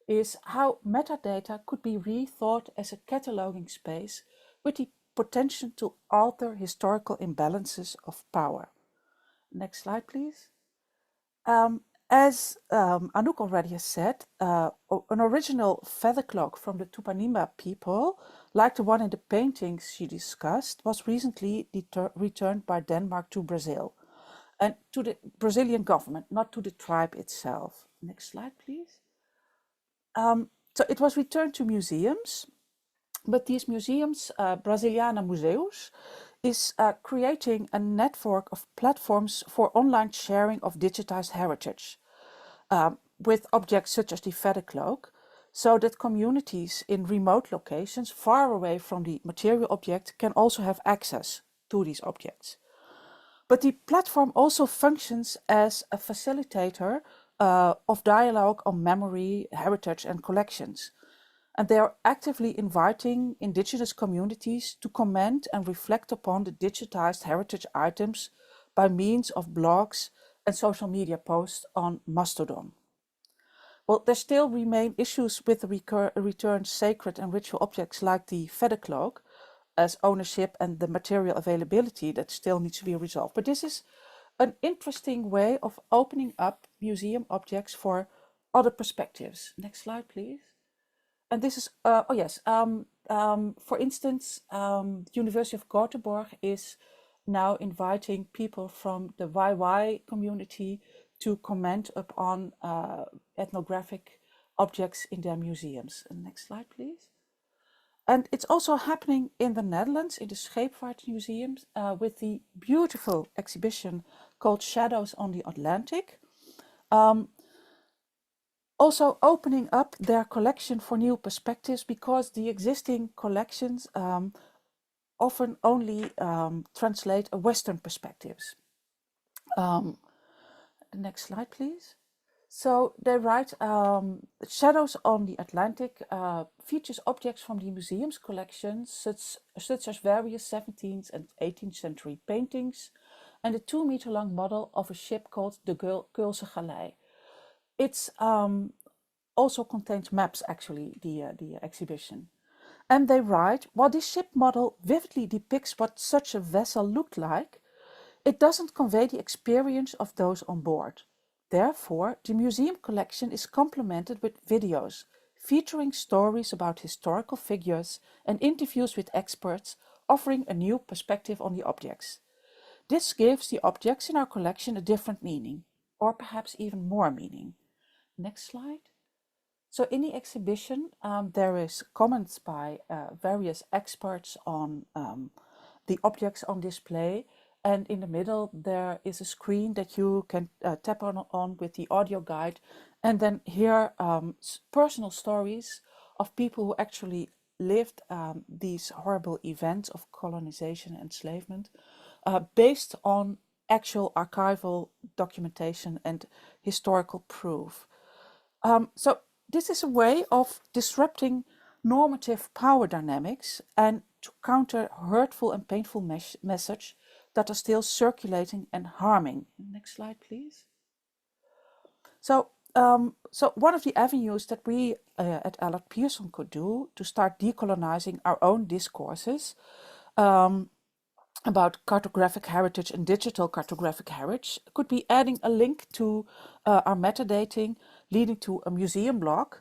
is how metadata could be rethought as a cataloging space with the potential to alter historical imbalances of power. Next slide, please. As Anouk already has said, an original feather cloak from the Tupinamba people, like the one in the paintings she discussed, was recently returned by Denmark to Brazil, and to the Brazilian government, not to the tribe itself. Next slide, please. So it was returned to museums, but these museums, Brasiliana Museus, is creating a network of platforms for online sharing of digitized heritage with objects such as the feather cloak, so that communities in remote locations far away from the material object can also have access to these objects. But the platform also functions as a facilitator of dialogue on memory, heritage and collections. And they are actively inviting indigenous communities to comment and reflect upon the digitized heritage items by means of blogs and social media posts on Mastodon. Well, there still remain issues with the returned sacred and ritual objects like the feather cloak, as ownership and the material availability that still needs to be resolved. But this is an interesting way of opening up museum objects for other perspectives. Next slide, please. And this is, for instance, the University of Göteborg is now inviting people from the YY community to comment upon ethnographic objects in their museums. And next slide, please. And it's also happening in the Netherlands, in the Scheepvaart Museum, with the beautiful exhibition called Shadows on the Atlantic. Also opening up their collection for new perspectives, because the existing collections often only translate a Western perspectives. The next slide, please. So they write, Shadows on the Atlantic features objects from the museum's collections, such as various 17th and 18th century paintings, and a 2-meter-long model of a ship called the Keulse Galei. It's also contains maps, actually, the exhibition. And they write, while this ship model vividly depicts what such a vessel looked like, it doesn't convey the experience of those on board. Therefore, the museum collection is complemented with videos featuring stories about historical figures and interviews with experts, offering a new perspective on the objects. This gives the objects in our collection a different meaning, or perhaps even more meaning. Next slide. So in the exhibition, there is comments by various experts on the objects on display. And in the middle, there is a screen that you can tap on with the audio guide and then hear personal stories of people who actually lived these horrible events of colonization and enslavement based on actual archival documentation and historical proof. So this is a way of disrupting normative power dynamics and to counter hurtful and painful message that are still circulating and harming. Next slide, please. So, so one of the avenues that we at Allard Pearson could do to start decolonizing our own discourses about cartographic heritage and digital cartographic heritage could be adding a link to our metadating, leading to a museum blog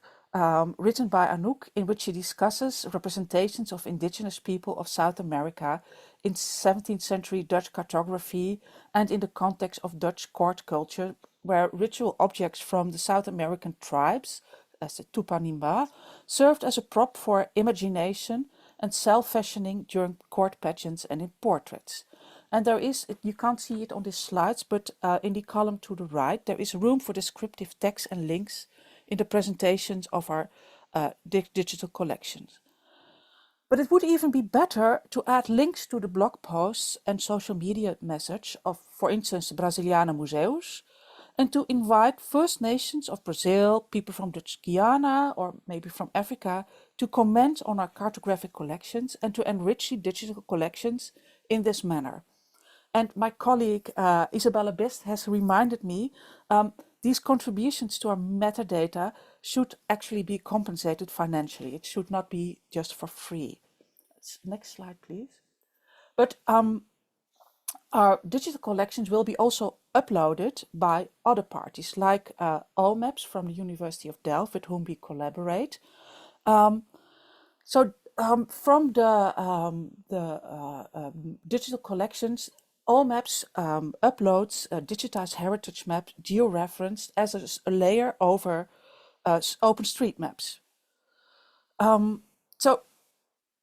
written by Anouk, in which she discusses representations of indigenous people of South America in 17th century Dutch cartography and in the context of Dutch court culture, where ritual objects from the South American tribes, as the Tupinamba, served as a prop for imagination and self-fashioning during court pageants and in portraits. And there is, you can't see it on these slides, but in the column to the right, there is room for descriptive text and links in the presentations of our digital collections. But it would even be better to add links to the blog posts and social media message of, for instance, Braziliana Museus, and to invite First Nations of Brazil, people from Dutch Guiana, or maybe from Africa, to comment on our cartographic collections and to enrich the digital collections in this manner. And my colleague Isabella Best has reminded me these contributions to our metadata should actually be compensated financially. It should not be just for free. Next slide, please. But our digital collections will be also uploaded by other parties, like All Maps from the University of Delft, with whom we collaborate. From the digital collections, All Maps uploads digitized heritage maps georeferenced as a layer over OpenStreetMaps. So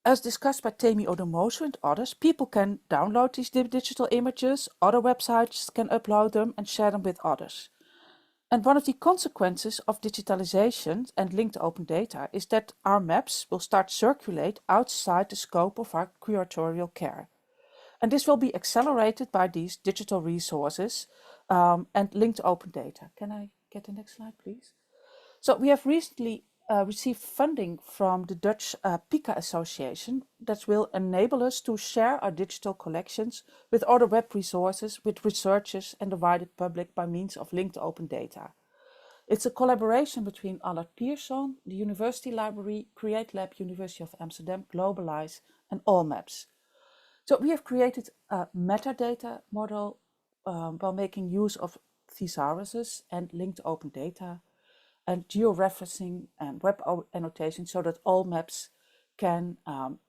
as discussed by Temi Odomosu and others, people can download these digital images, other websites can upload them and share them with others. And one of the consequences of digitalization and linked open data is that our maps will start circulate outside the scope of our curatorial care. And this will be accelerated by these digital resources and linked open data. Can I get the next slide, please? So we have recently received funding from the Dutch PICA Association that will enable us to share our digital collections with other web resources, with researchers and the wider public by means of linked open data. It's a collaboration between Allard Pearson, the University Library, Create Lab, University of Amsterdam, Globalize and All Maps. So we have created a metadata model while making use of thesauruses and linked open data and georeferencing and web annotation so that all maps can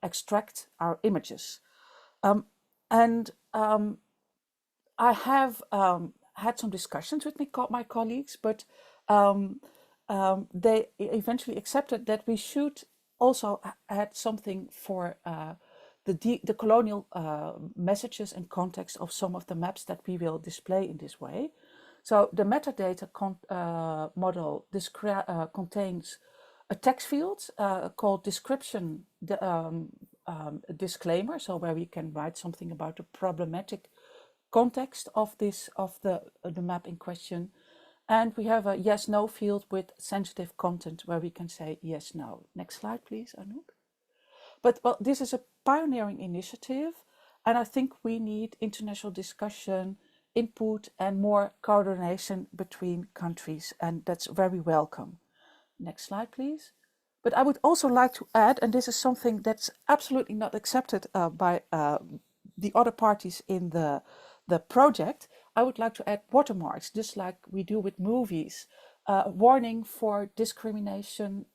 extract our images. I have had some discussions with my colleagues, but they eventually accepted that we should also add something for the colonial messages and context of some of the maps that we will display in this way. So the metadata model contains a text field called description disclaimer, so where we can write something about the problematic context of the map in question. And we have a yes/no field with sensitive content where we can say yes/no. Next slide, please, Anouk. But well, this is a pioneering initiative, and I think we need international discussion, input and more coordination between countries, and that's very welcome. Next slide, please. But I would also like to add, and this is something that's absolutely not accepted by the other parties in the project, I would like to add watermarks, just like we do with movies. Warning for discrimination,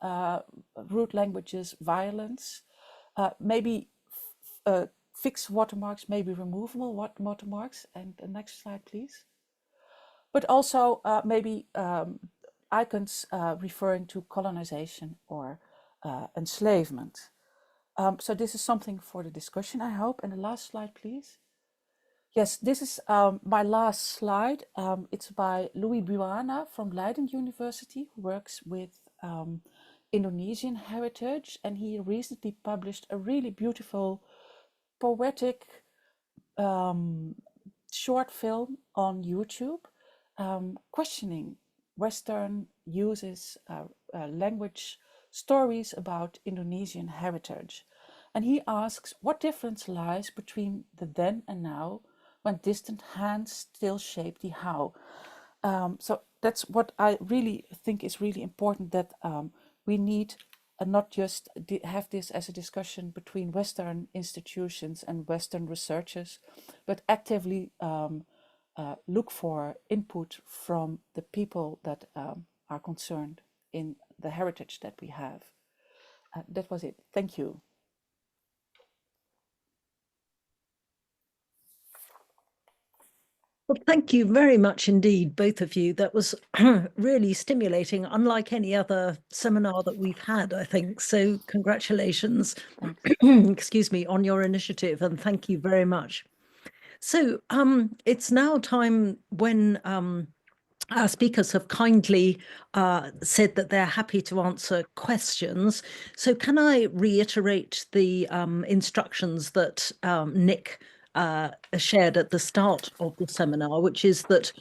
rude languages, violence, maybe fixed watermarks, maybe removable watermarks. And the next slide, please. But also maybe icons referring to colonization or enslavement. So this is something for the discussion, I hope. And the last slide, please. Yes, this is my last slide. It's by Louis Buana from Leiden University, who works with Indonesian heritage. And he recently published a really beautiful, poetic short film on YouTube, questioning Western uses, language stories about Indonesian heritage. And he asks what difference lies between the then and now when distant hands still shape the how. So that's what I really think is really important, that we need not just have this as a discussion between Western institutions and Western researchers, but actively look for input from the people that are concerned in the heritage that we have. That was it. Thank you. Well, thank you very much indeed, both of you. That was really stimulating, unlike any other seminar that we've had, I think. So congratulations, excuse me, on your initiative, and thank you very much. So it's now time when our speakers have kindly said that they're happy to answer questions. So can I reiterate the instructions that Nick shared at the start of the seminar, which is that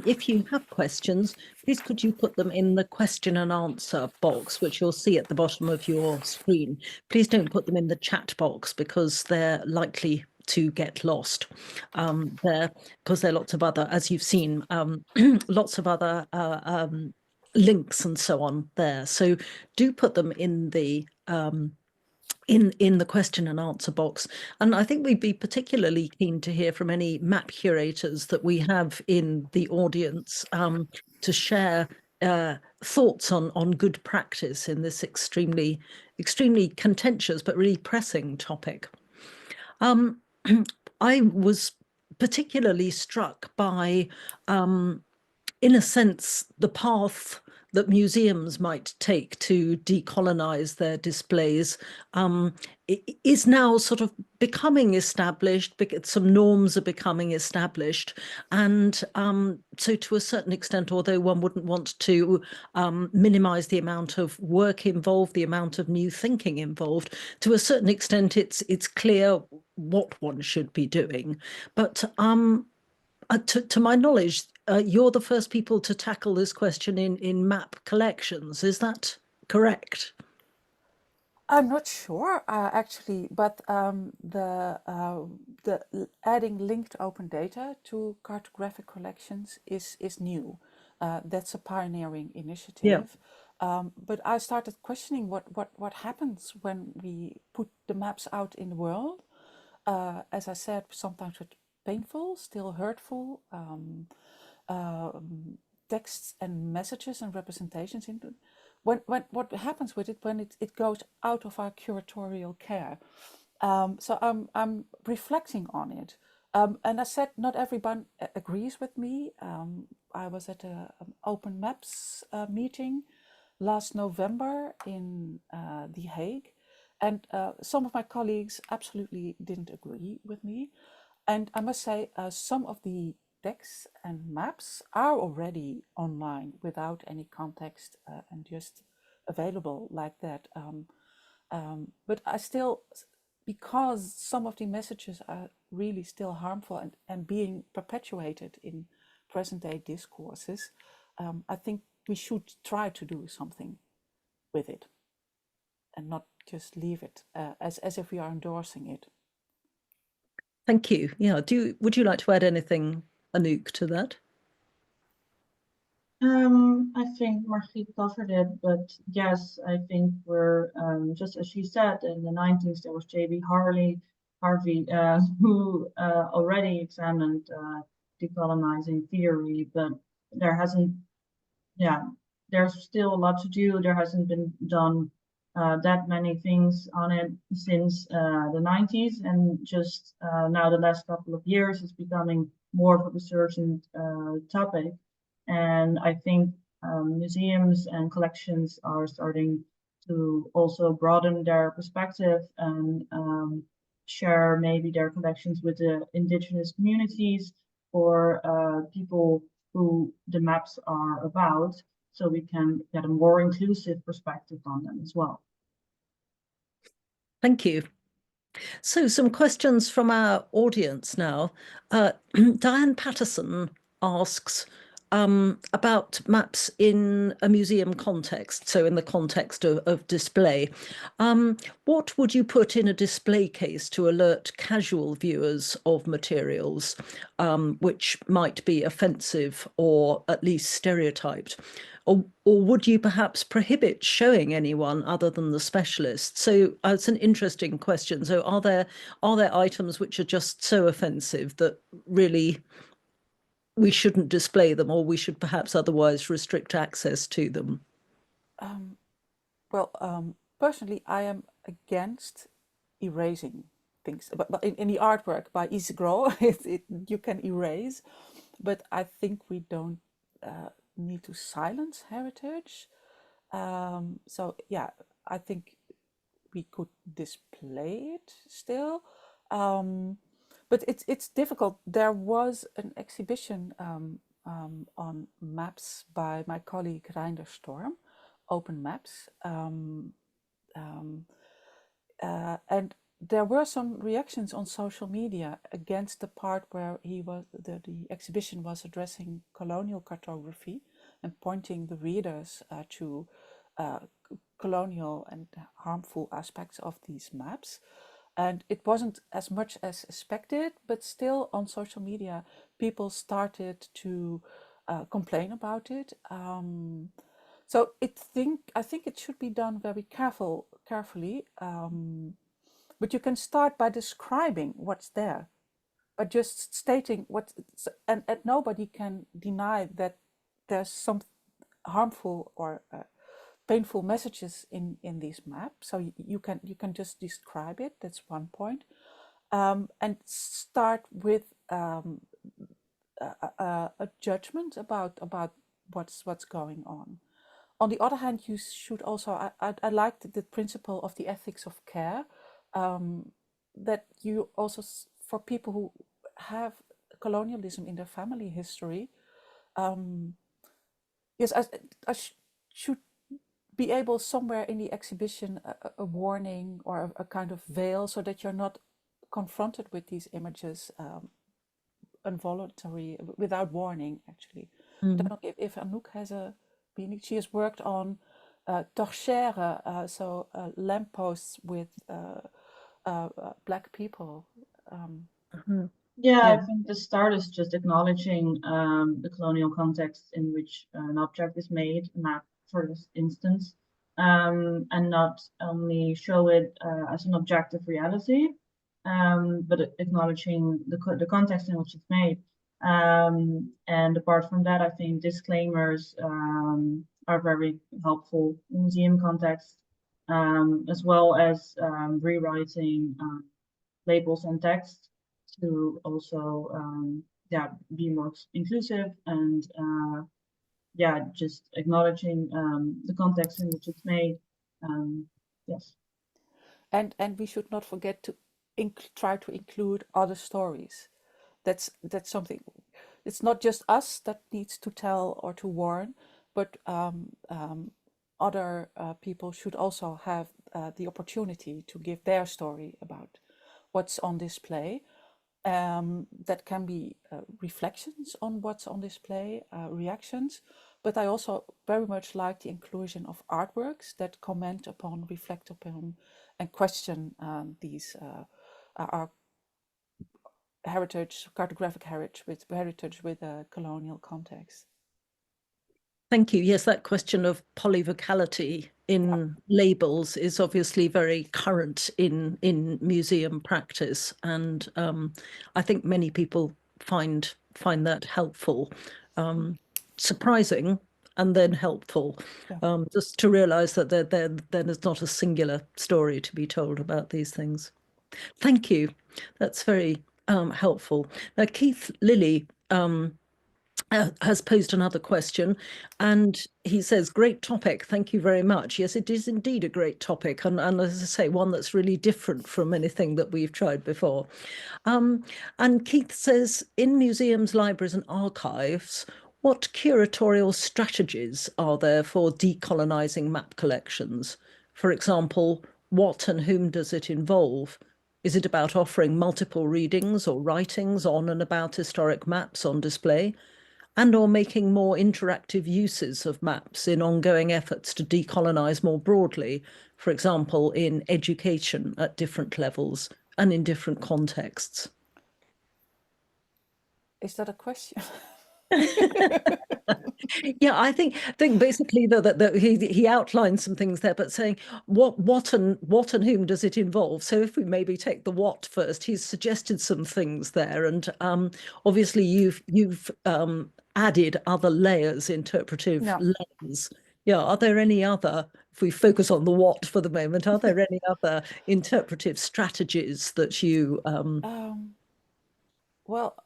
if you have questions, please could you put them in the question and answer box, which you'll see at the bottom of your screen. Please don't put them in the chat box because they're likely to get lost there, because there are lots of other, as you've seen, lots of other links and so on there. So do put them in the in the question and answer box. And I think we'd be particularly keen to hear from any map curators that we have in the audience to share thoughts on good practice in this extremely contentious but really pressing topic. I was particularly struck by, in a sense, the path that museums might take to decolonize their displays is now sort of becoming established, some norms are becoming established. And so to a certain extent, although one wouldn't want to minimize the amount of work involved, the amount of new thinking involved, to a certain extent, it's clear what one should be doing. But to my knowledge, you're the first people to tackle this question in map collections. Is that correct? I'm not sure actually, but the adding linked open data to cartographic collections is new. That's a pioneering initiative. Yeah. But I started questioning what happens when we put the maps out in the world. As I said, sometimes it's painful, still hurtful. Texts and messages and representations into what happens with it when it goes out of our curatorial care. So I'm reflecting on it. And I said not everyone agrees with me. I was at an Open Maps meeting last November in The Hague, and some of my colleagues absolutely didn't agree with me. And I must say, some of the texts and maps are already online without any context and just available like that. But I still, because some of the messages are really still harmful and being perpetuated in present day discourses, I think we should try to do something with it and not just leave it as if we are endorsing it. Thank you. Yeah. Would you like to add anything, Anouk, to that? I think Margriet covered it, but yes, I think we're just as she said, in the 90s there was J.B. Harvey, who already examined decolonizing theory, but there hasn't, there's still a lot to do. There hasn't been done that many things on it since the 90s, and just now the last couple of years it's becoming more of a resurgent topic. And I think museums and collections are starting to also broaden their perspective and share maybe their collections with the indigenous communities or people who the maps are about, so we can get a more inclusive perspective on them as well. Thank you. So some questions from our audience now. Diane Patterson asks about maps in a museum context, so in the context of display. What would you put in a display case to alert casual viewers of materials which might be offensive or at least stereotyped? Or would you perhaps prohibit showing anyone other than the specialist? So it's an interesting question. So are there items which are just so offensive that really we shouldn't display them, or we should perhaps otherwise restrict access to them? Personally, I am against erasing things. But in the artwork by Yves Gros, you can erase. But I think we don't need to silence heritage. So yeah, I think we could display it still. But it's difficult. There was an exhibition on maps by my colleague Reinder Storm, Open Maps. And there were some reactions on social media against the part where the exhibition was addressing colonial cartography and pointing the readers to colonial and harmful aspects of these maps. And it wasn't as much as expected, but still on social media, people started to complain about it. So I think it should be done very carefully. But you can start by describing what's there, but just stating and nobody can deny that there's some harmful or painful messages in these maps. So you can just describe it. That's one point, and start with a judgment about what's going on. On the other hand, you should also, I liked the principle of the ethics of care, that you also, for people who have colonialism in their family history, yes, I should be able somewhere in the exhibition a warning or a kind of veil, so that you're not confronted with these images involuntary, without warning, actually. I don't know if Anouk has she has worked on torchères, so lampposts with Black people. Yeah, I think the start is just acknowledging the colonial context in which an object is made, a map for this instance, and not only show it as an objective reality, but acknowledging the context in which it's made. And apart from that, I think disclaimers are very helpful in museum context, as well as rewriting labels and text to also be more inclusive and just acknowledging the context in which it's made. Yes. And we should not forget to try to include other stories. That's something. It's not just us that needs to tell or to warn, but other people should also have the opportunity to give their story about what's on display. That can be reflections on what's on display, reactions, but I also very much like the inclusion of artworks that comment upon, reflect upon, and question these our heritage, cartographic heritage with a colonial context. Thank you. Yes, that question of polyvocality in labels is obviously very current in museum practice, and I think many people find that helpful, surprising, and then helpful. Just to realize that there is not a singular story to be told about these things. Thank you. That's very helpful. Now, Keith Lilly has posed another question, and he says, great topic, thank you very much. Yes, it is indeed a great topic, and as I say, one that's really different from anything that we've tried before. And Keith says, in museums, libraries and archives, what curatorial strategies are there for decolonising map collections? For example, what and whom does it involve? Is it about offering multiple readings or writings on and about historic maps on display, and or making more interactive uses of maps in ongoing efforts to decolonise more broadly, for example, in education at different levels and in different contexts? Is that a question? Yeah, I think basically that he outlined some things there, but saying what and whom does it involve? So if we maybe take the what first, he's suggested some things there, and obviously you've added other layers, interpretive Yeah. layers. Yeah, are there any other, if we focus on the what for the moment, are there any other interpretive strategies that you Well,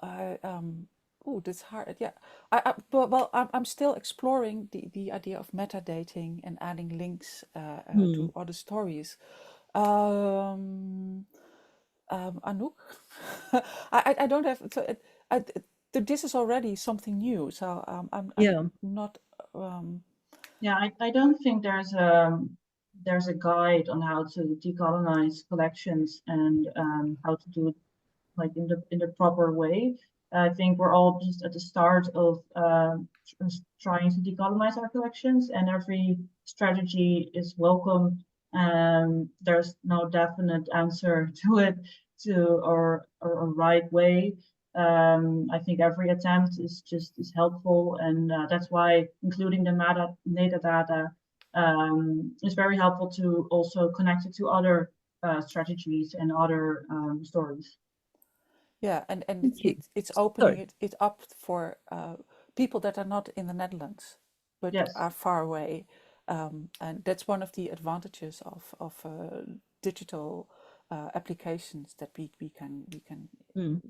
oh, that's hard. Yeah, I'm still exploring the idea of metadating and adding links to other stories. Anouk, I don't have. So this is already something new. So I'm yeah. not. Um, Yeah, I don't think there's a guide on how to decolonize collections and how to do it like in the proper way. I think we're all just at the start of trying to decolonize our collections, and every strategy is welcome. There's no definite answer to it, or a right way. I think every attempt is helpful, and that's why including the metadata is very helpful to also connect it to other strategies and other stories. yeah, and Thank you. it's opening Sorry. it up for people that are not in the Netherlands, but Yes. are far away. And that's one of the advantages of digital applications, that we can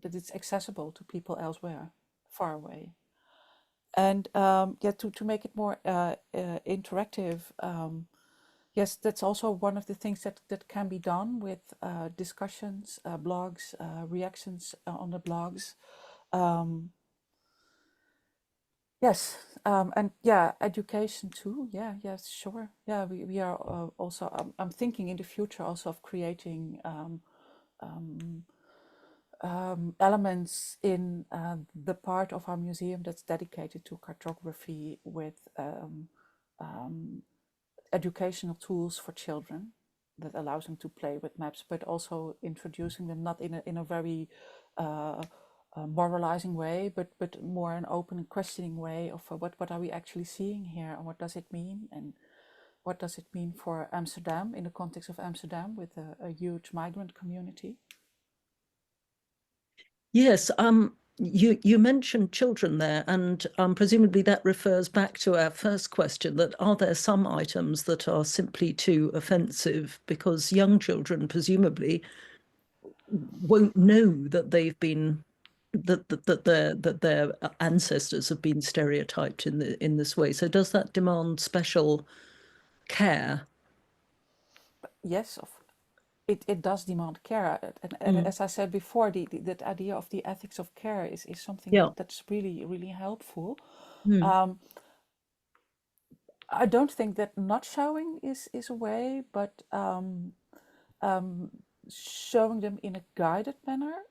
that it's accessible to people elsewhere, far away. And yeah, to make it more interactive, yes, that's also one of the things that can be done with discussions, blogs, reactions on the blogs. Yes, and yeah, education too. Yeah, yes, sure. Yeah, we are also. I'm thinking in the future also of creating elements in the part of our museum that's dedicated to cartography, with educational tools for children that allows them to play with maps, but also introducing them not in a very moralizing way, but more an open and questioning way of what are we actually seeing here, and what does it mean, and what does it mean for Amsterdam in the context of Amsterdam with a huge migrant community. Yes, you mentioned children there, and presumably that refers back to our first question, that are there some items that are simply too offensive because young children presumably won't know that they've been that their ancestors have been stereotyped in this way. So does that demand special care? Yes, it does demand care. And as I said before, that idea of the ethics of care is something Yeah. that's really, really helpful. Mm. I don't think that not showing is a way, but showing them in a guided manner.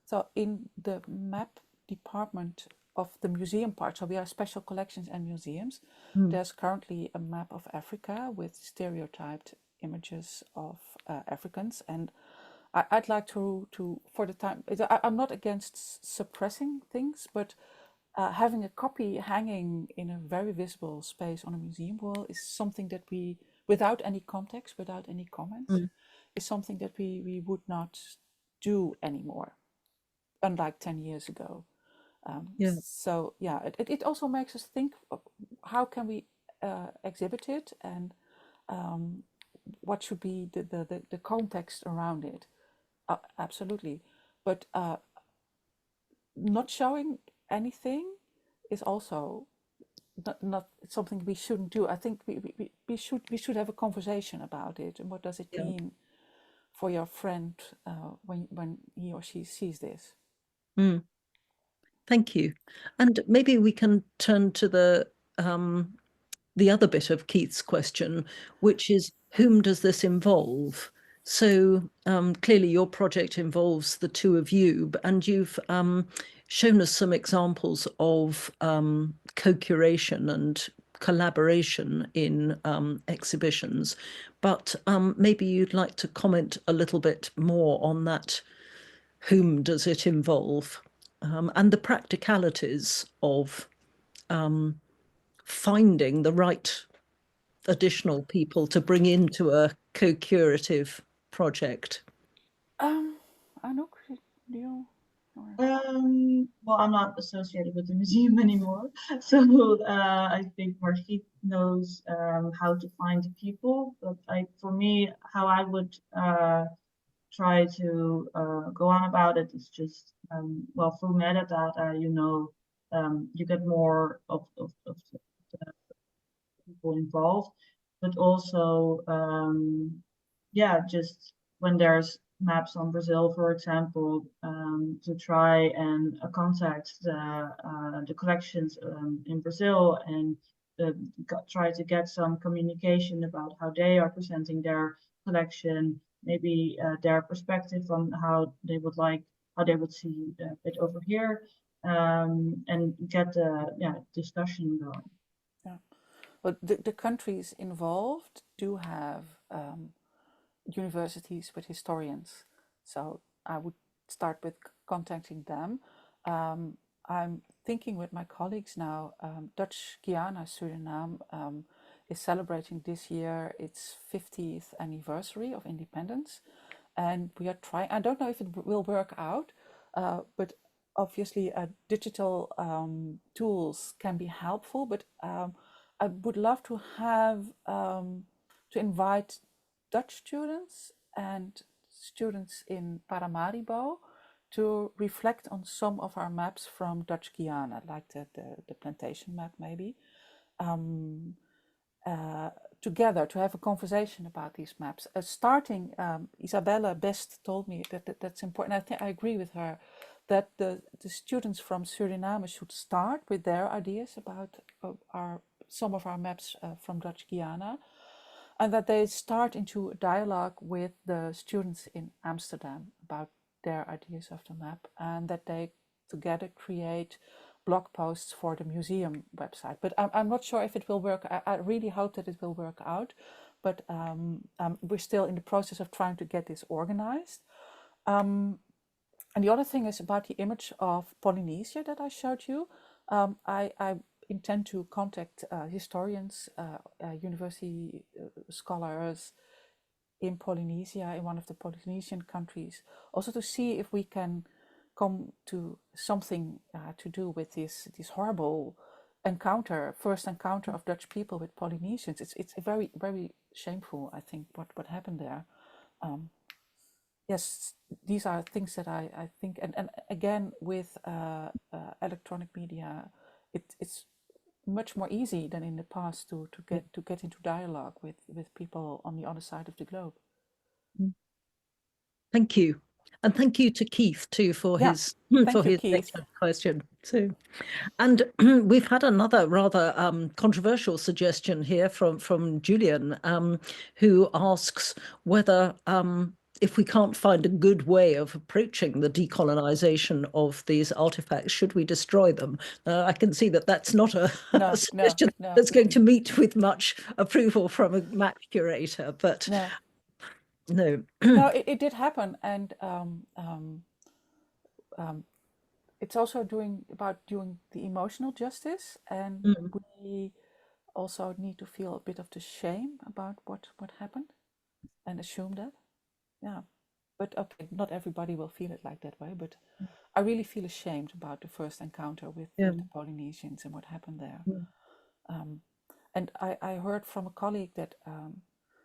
So in the map department of the museum part, so we are special collections and museums, there's currently a map of Africa with stereotyped images of Africans. And I'd like to for the time, I'm not against suppressing things, but having a copy hanging in a very visible space on a museum wall is something that we, without any context, without any comments, is something that we would not do anymore, unlike 10 years ago. Yeah. So yeah, it also makes us think of how can we exhibit it, and what should be the context around it. Absolutely. But not showing anything is also not something we shouldn't do. I think we should have a conversation about it, and what does it Yeah. mean for your friend when he or she sees this. Thank you. And maybe we can turn to the other bit of Keith's question, which is whom does this involve? So clearly your project involves the two of you, and you've shown us some examples of co-curation and collaboration in exhibitions. But maybe you'd like to comment a little bit more on that. Whom does it involve? And the practicalities of finding the right additional people to bring into a co-curative project. Anouk, do you? Well, I'm not associated with the museum anymore, so I think Margriet knows how to find the people. But for me, how I would try to go on about it is just well, through metadata, you get more of the people involved, but also yeah, just when there's maps on Brazil, for example, to try and contact the collections in Brazil and try to get some communication about how they are presenting their collection, maybe their perspective on how they would see it over here, and get the discussion going. Yeah. But the countries involved do have universities with historians. So I would start with contacting them. I'm thinking with my colleagues now, Dutch Guiana, Suriname, is celebrating this year its 50th anniversary of independence. And we are trying, I don't know if it will work out, but obviously digital tools can be helpful, but I would love to have, to invite Dutch students and students in Paramaribo to reflect on some of our maps from Dutch Guiana, like the plantation map maybe, together to have a conversation about these maps. Starting, Isabella best told me that's important. I agree with her that the students from Suriname should start with their ideas about some of our maps from Dutch Guiana, and that they start into a dialogue with the students in Amsterdam about their ideas of the map, and that they together create blog posts for the museum website. But I'm not sure if it will work. I really hope that it will work out, but we're still in the process of trying to get this organized. And the other thing is about the image of Polynesia that I showed you. I intend to contact historians, university scholars in Polynesia, in one of the Polynesian countries, also to see if we can come to something to do with this horrible first encounter of Dutch people with Polynesians. It's a very, very shameful, I think, what happened there. Yes, these are things that I think, and again, with electronic media, it's much more easy than in the past to get into dialogue with people on the other side of the globe. Thank you. And thank you to Keith too for Yeah, his thank you, Keith. excellent question. So, and we've had another rather controversial suggestion here from Julian, who asks whether if we can't find a good way of approaching the decolonization of these artifacts, should we destroy them? I can see that that's not a suggestion that's going to meet with much approval from a map curator, but no. No, it did happen, and it's also about doing the emotional justice, and we also need to feel a bit of the shame about what happened, and assume that, yeah. But okay, not everybody will feel it like that way, but I really feel ashamed about the first encounter with the Polynesians and what happened there. And I heard from a colleague that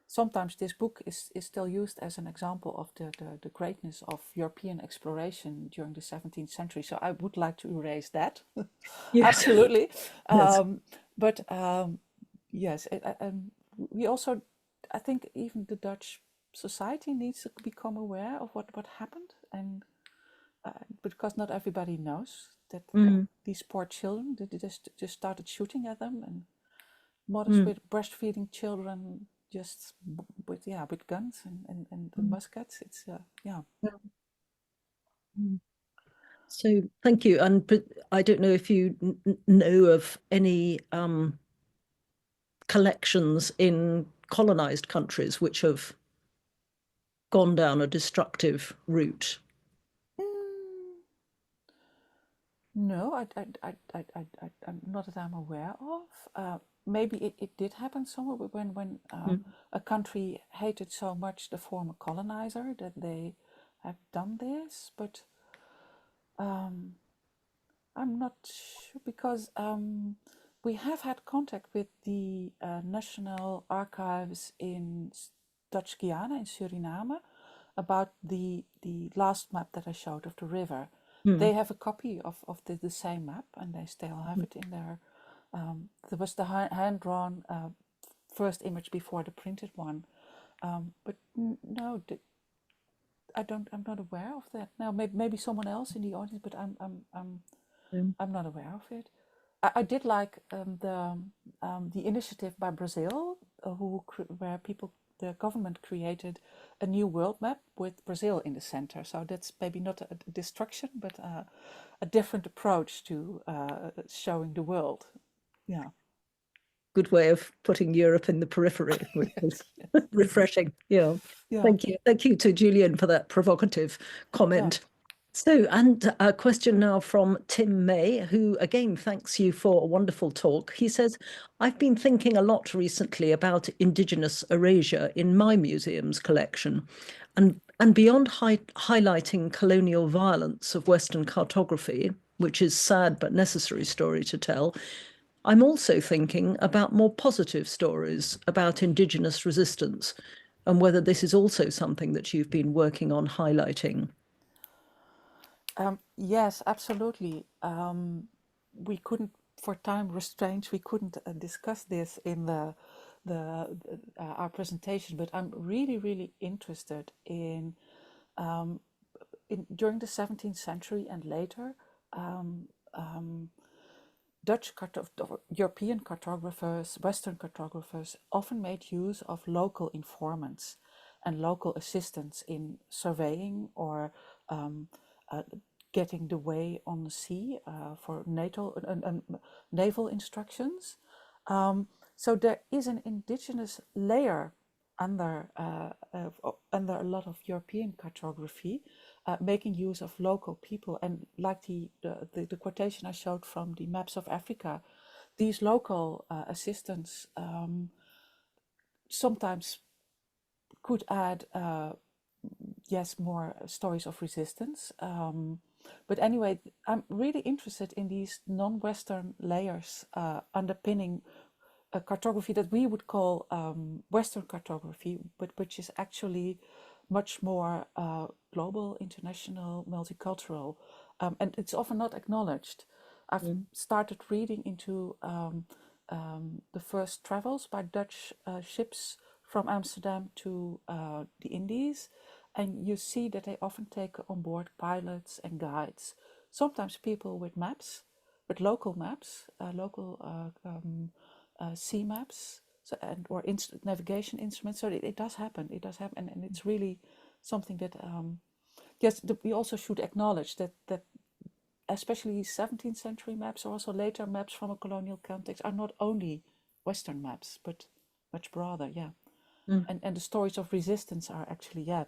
sometimes this book is still used as an example of the greatness of European exploration during the 17th century. So I would like to erase that. Yes. Absolutely. Yes. But yes, we also, I think even the Dutch society needs to become aware of what happened, and because not everybody knows that these poor children, they just started shooting at them, and mothers with breastfeeding children just with guns and muskets. It's yeah. So thank you. And I don't know if you know of any collections in colonized countries which have gone down a destructive route. No, I'm not that I'm aware of. Maybe it did happen somewhere when a country hated so much the former colonizer that they have done this, but I'm not sure because we have had contact with the National Archives in Dutch Guiana in Suriname about the last map that I showed of the river. They have a copy of the same map, and they still have it in their. There was the hand-drawn first image before the printed one, but no, I'm not aware of that. Now, maybe someone else in the audience, but I'm not aware of it. I did like the initiative by Brazil, where the government created a new world map with Brazil in the center. So that's maybe not a destruction, but a different approach to showing the world. Yeah. Good way of putting Europe in the periphery, which is refreshing. Yeah. Yeah. Thank you. Thank you to Julian for that provocative comment. So, and a question now from Tim May, who again thanks you for a wonderful talk. He says, I've been thinking a lot recently about Indigenous erasure in my museum's collection, and beyond highlighting colonial violence of Western cartography, which is sad but necessary story to tell, I'm also thinking about more positive stories about Indigenous resistance, and whether this is also something that you've been working on highlighting. Yes, absolutely. We couldn't, for time restraints, we couldn't discuss this in our presentation. But I'm really interested in during the 17th century and later, European cartographers, Western cartographers often made use of local informants and local assistants in surveying or getting the way on the sea for naval instructions. So there is an indigenous layer under a lot of European cartography, making use of local people. And like the quotation I showed from the maps of Africa, these local assistants sometimes could add more stories of resistance. But anyway, I'm really interested in these non-Western layers underpinning a cartography that we would call Western cartography, but which is actually much more global, international, multicultural, and it's often not acknowledged. I've started reading into the first travels by Dutch ships from Amsterdam to the Indies, and you see that they often take on board pilots and guides, sometimes people with maps, with local maps, local sea maps, so, or navigation instruments. So it does happen. It does happen, and it's really something that yes, we also should acknowledge that especially 17th century maps, or also later maps from a colonial context, are not only Western maps, but much broader. Yeah, and the stories of resistance are actually yeah.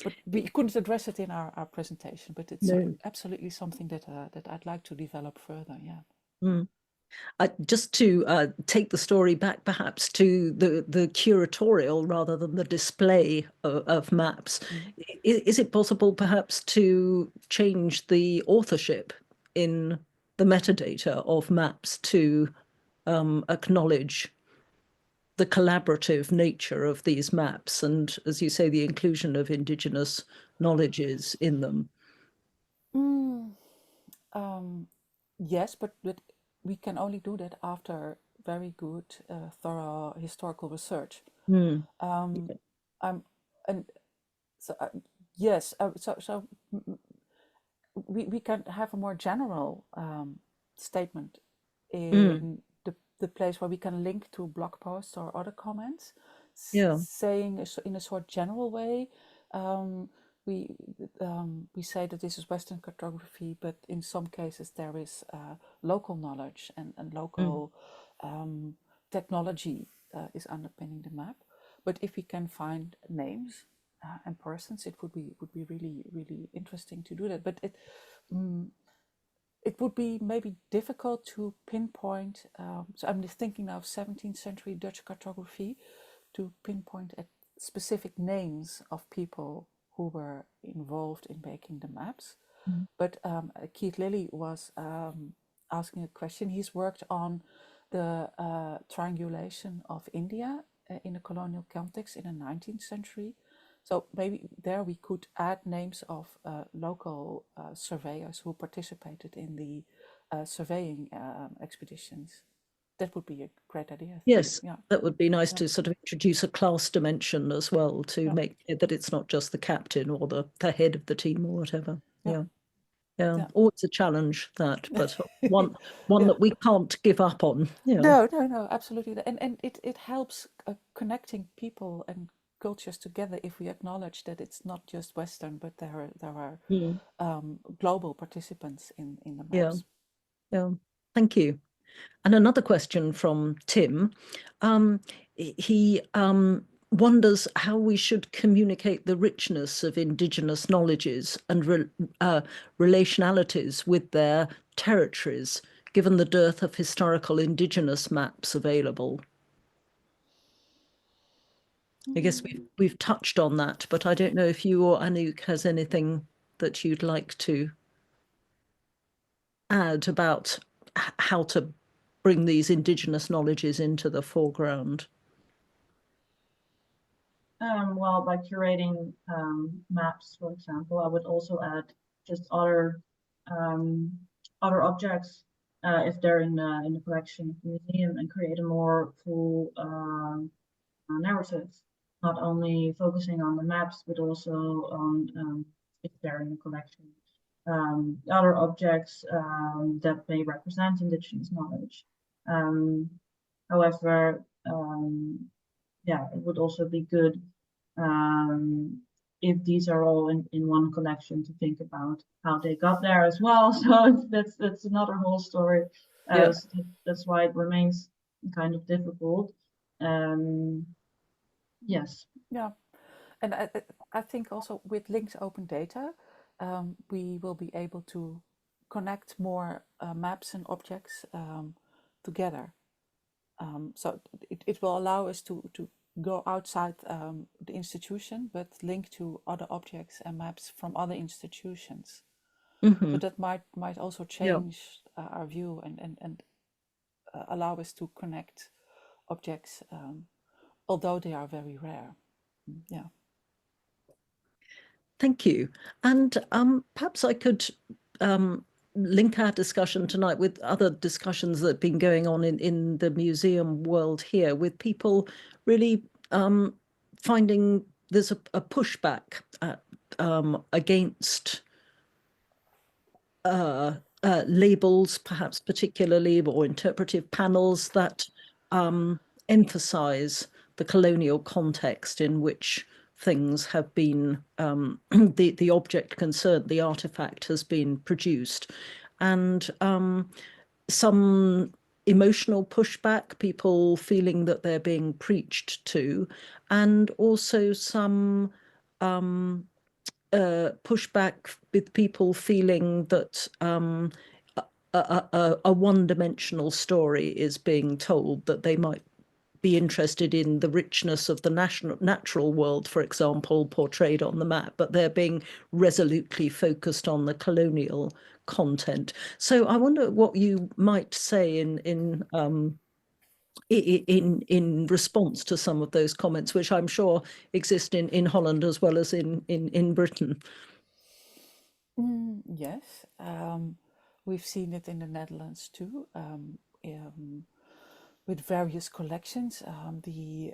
But we couldn't address it in our presentation. But it's absolutely something that that I'd like to develop further. Yeah. Just to take the story back perhaps to the curatorial rather than the display of maps, is it possible perhaps to change the authorship in the metadata of maps to acknowledge the collaborative nature of these maps and, as you say, the inclusion of indigenous knowledges in them? Yes, but we can only do that after very good, thorough historical research. Mm. Um, and so yes, so we can have a more general statement in the place where we can link to blog posts or other comments, Yeah. saying in a sort of general way. We we say that this is Western cartography, but in some cases there is local knowledge and local technology is underpinning the map. But if we can find names and persons, it would be really interesting to do that. But it would be maybe difficult to pinpoint. So I'm just thinking now of 17th century Dutch cartography, to pinpoint at specific names of people who were involved in making the maps. But Keith Lilly was asking a question. He's worked on the triangulation of India in a colonial context in the 19th century. So maybe there we could add names of local surveyors who participated in the surveying expeditions. That would be a great idea. I Yes, think. Yeah. that would be nice Yeah. to sort of introduce a class dimension as well, to Yeah. make it that it's not just the captain or the head of the team or whatever. Yeah. Yeah. Yeah. Always a challenge, that, but one Yeah. that we can't give up on. Yeah. No, absolutely. And it helps connecting people and cultures together if we acknowledge that it's not just Western, but there are global participants in the Yeah. maps. Yeah. Thank you. And another question from Tim. He wonders how we should communicate the richness of indigenous knowledges and relationalities with their territories, given the dearth of historical indigenous maps available. I guess we've touched on that, but I don't know if you or Anouk has anything that you'd like to add about how to bring these indigenous knowledges into the foreground. Well, by curating maps, for example, I would also add just other objects if they're in the collection of the museum, and create a more full narrative, not only focusing on the maps, but also on if they're in the collection, other objects that may represent indigenous knowledge. However, yeah, it would also be good if these are all in one collection, to think about how they got there as well. So that's another whole story. Yeah. So that's why it remains kind of difficult. Yes. Yeah, and I think also with linked open data, we will be able to connect more maps and objects together. So it will allow us to go outside the institution, but link to other objects and maps from other institutions. So that might also change our view and allow us to connect objects, although they are very rare. Yeah. Thank you. And perhaps I could link our discussion tonight with other discussions that have been going on in the museum world here, with people really finding there's a pushback against labels, perhaps particularly, or interpretive panels that emphasize the colonial context in which things have been, the object concerned, the artifact has been produced. And some emotional pushback, people feeling that they're being preached to, and also some pushback with people feeling that a one-dimensional story is being told, that they might be interested in the richness of the natural world, for example, portrayed on the map, but they're being resolutely focused on the colonial content. So I wonder what you might say in in response to some of those comments, which I'm sure exist in Holland as well as in Britain. Yes, we've seen it in the Netherlands too, with various collections. The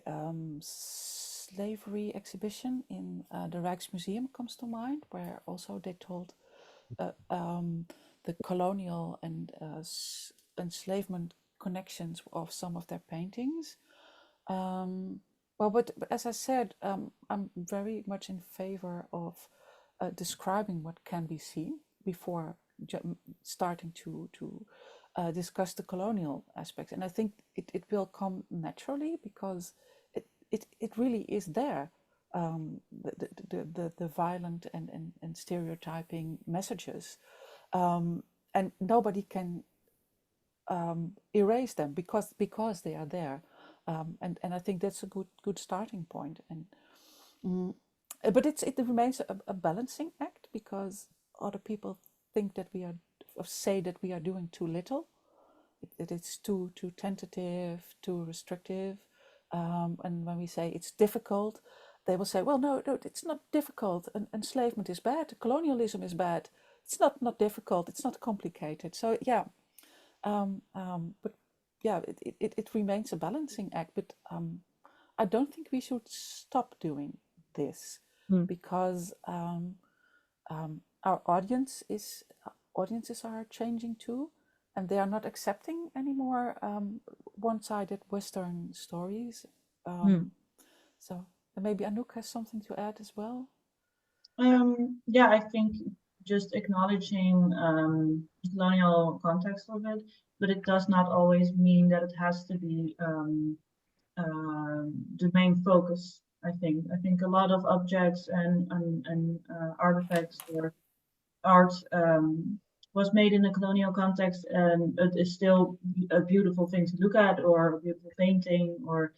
slavery exhibition in the Rijksmuseum comes to mind, where also they told the colonial and enslavement connections of some of their paintings. Well, but as I said, I'm very much in favor of describing what can be seen before starting to discuss the colonial aspects. And I think it will come naturally because it really is there. The violent and stereotyping messages, and nobody can erase them because they are there, and I think that's a good starting point. And but it remains a balancing act because other people think that we are or say that we are doing too little. It is too tentative, too restrictive, and when we say it's difficult, they will say, well, no, it's not difficult. Enslavement is bad. Colonialism is bad. It's not difficult. It's not complicated. So yeah, but yeah, it remains a balancing act. But I don't think we should stop doing this because our audiences are changing too, and they are not accepting anymore one-sided Western stories. So maybe Anouk has something to add as well. Yeah, I think just acknowledging the colonial context of it, but it does not always mean that it has to be the main focus. I think a lot of objects and artifacts or art was made in a colonial context, and it is still a beautiful thing to look at, or a beautiful painting, or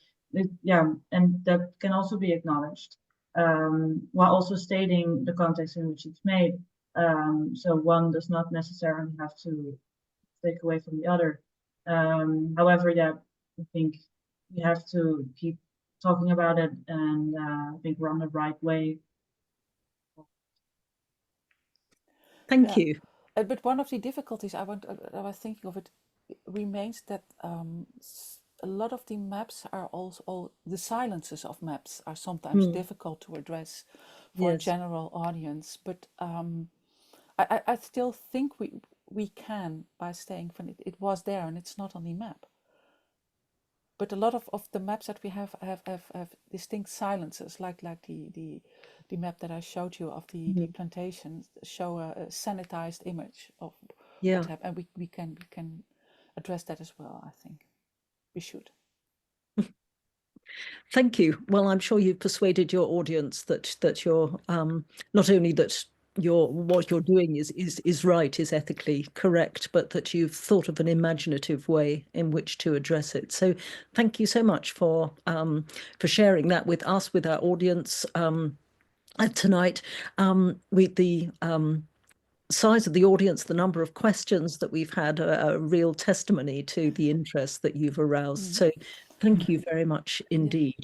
yeah, and that can also be acknowledged, while also stating the context in which it's made. So one does not necessarily have to take away from the other. However, yeah, I think we have to keep talking about it, and I think we're on the right way. Thank you. But one of the difficulties I was thinking of it remains that a lot of the maps are also the silences of maps are sometimes difficult to address for a general audience. But I still think we can by saying it was there and it's not on the map. But a lot of the maps that we have distinct silences, like the map that I showed you of the plantations, show a sanitized image of what happened, and we can address that as well. I think we should. Thank you. Well, I'm sure you've persuaded your audience that you're not only that what you're doing is right, is ethically correct, but that you've thought of an imaginative way in which to address it. So thank you so much for sharing that with us, with our audience tonight. With the size of the audience, the number of questions that we've had, a real testimony to the interest that you've aroused. So thank you very much indeed.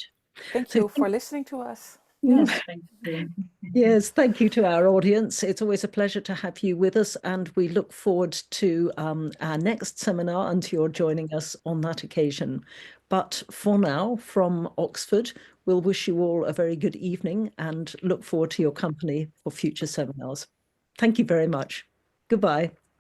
Thank you for listening to us. Yes, thank you. Yes, thank you to our audience. It's always a pleasure to have you with us, and we look forward to our next seminar and to your joining us on that occasion. But for now, from Oxford, we'll wish you all a very good evening and look forward to your company for future seminars. Thank you very much. Goodbye.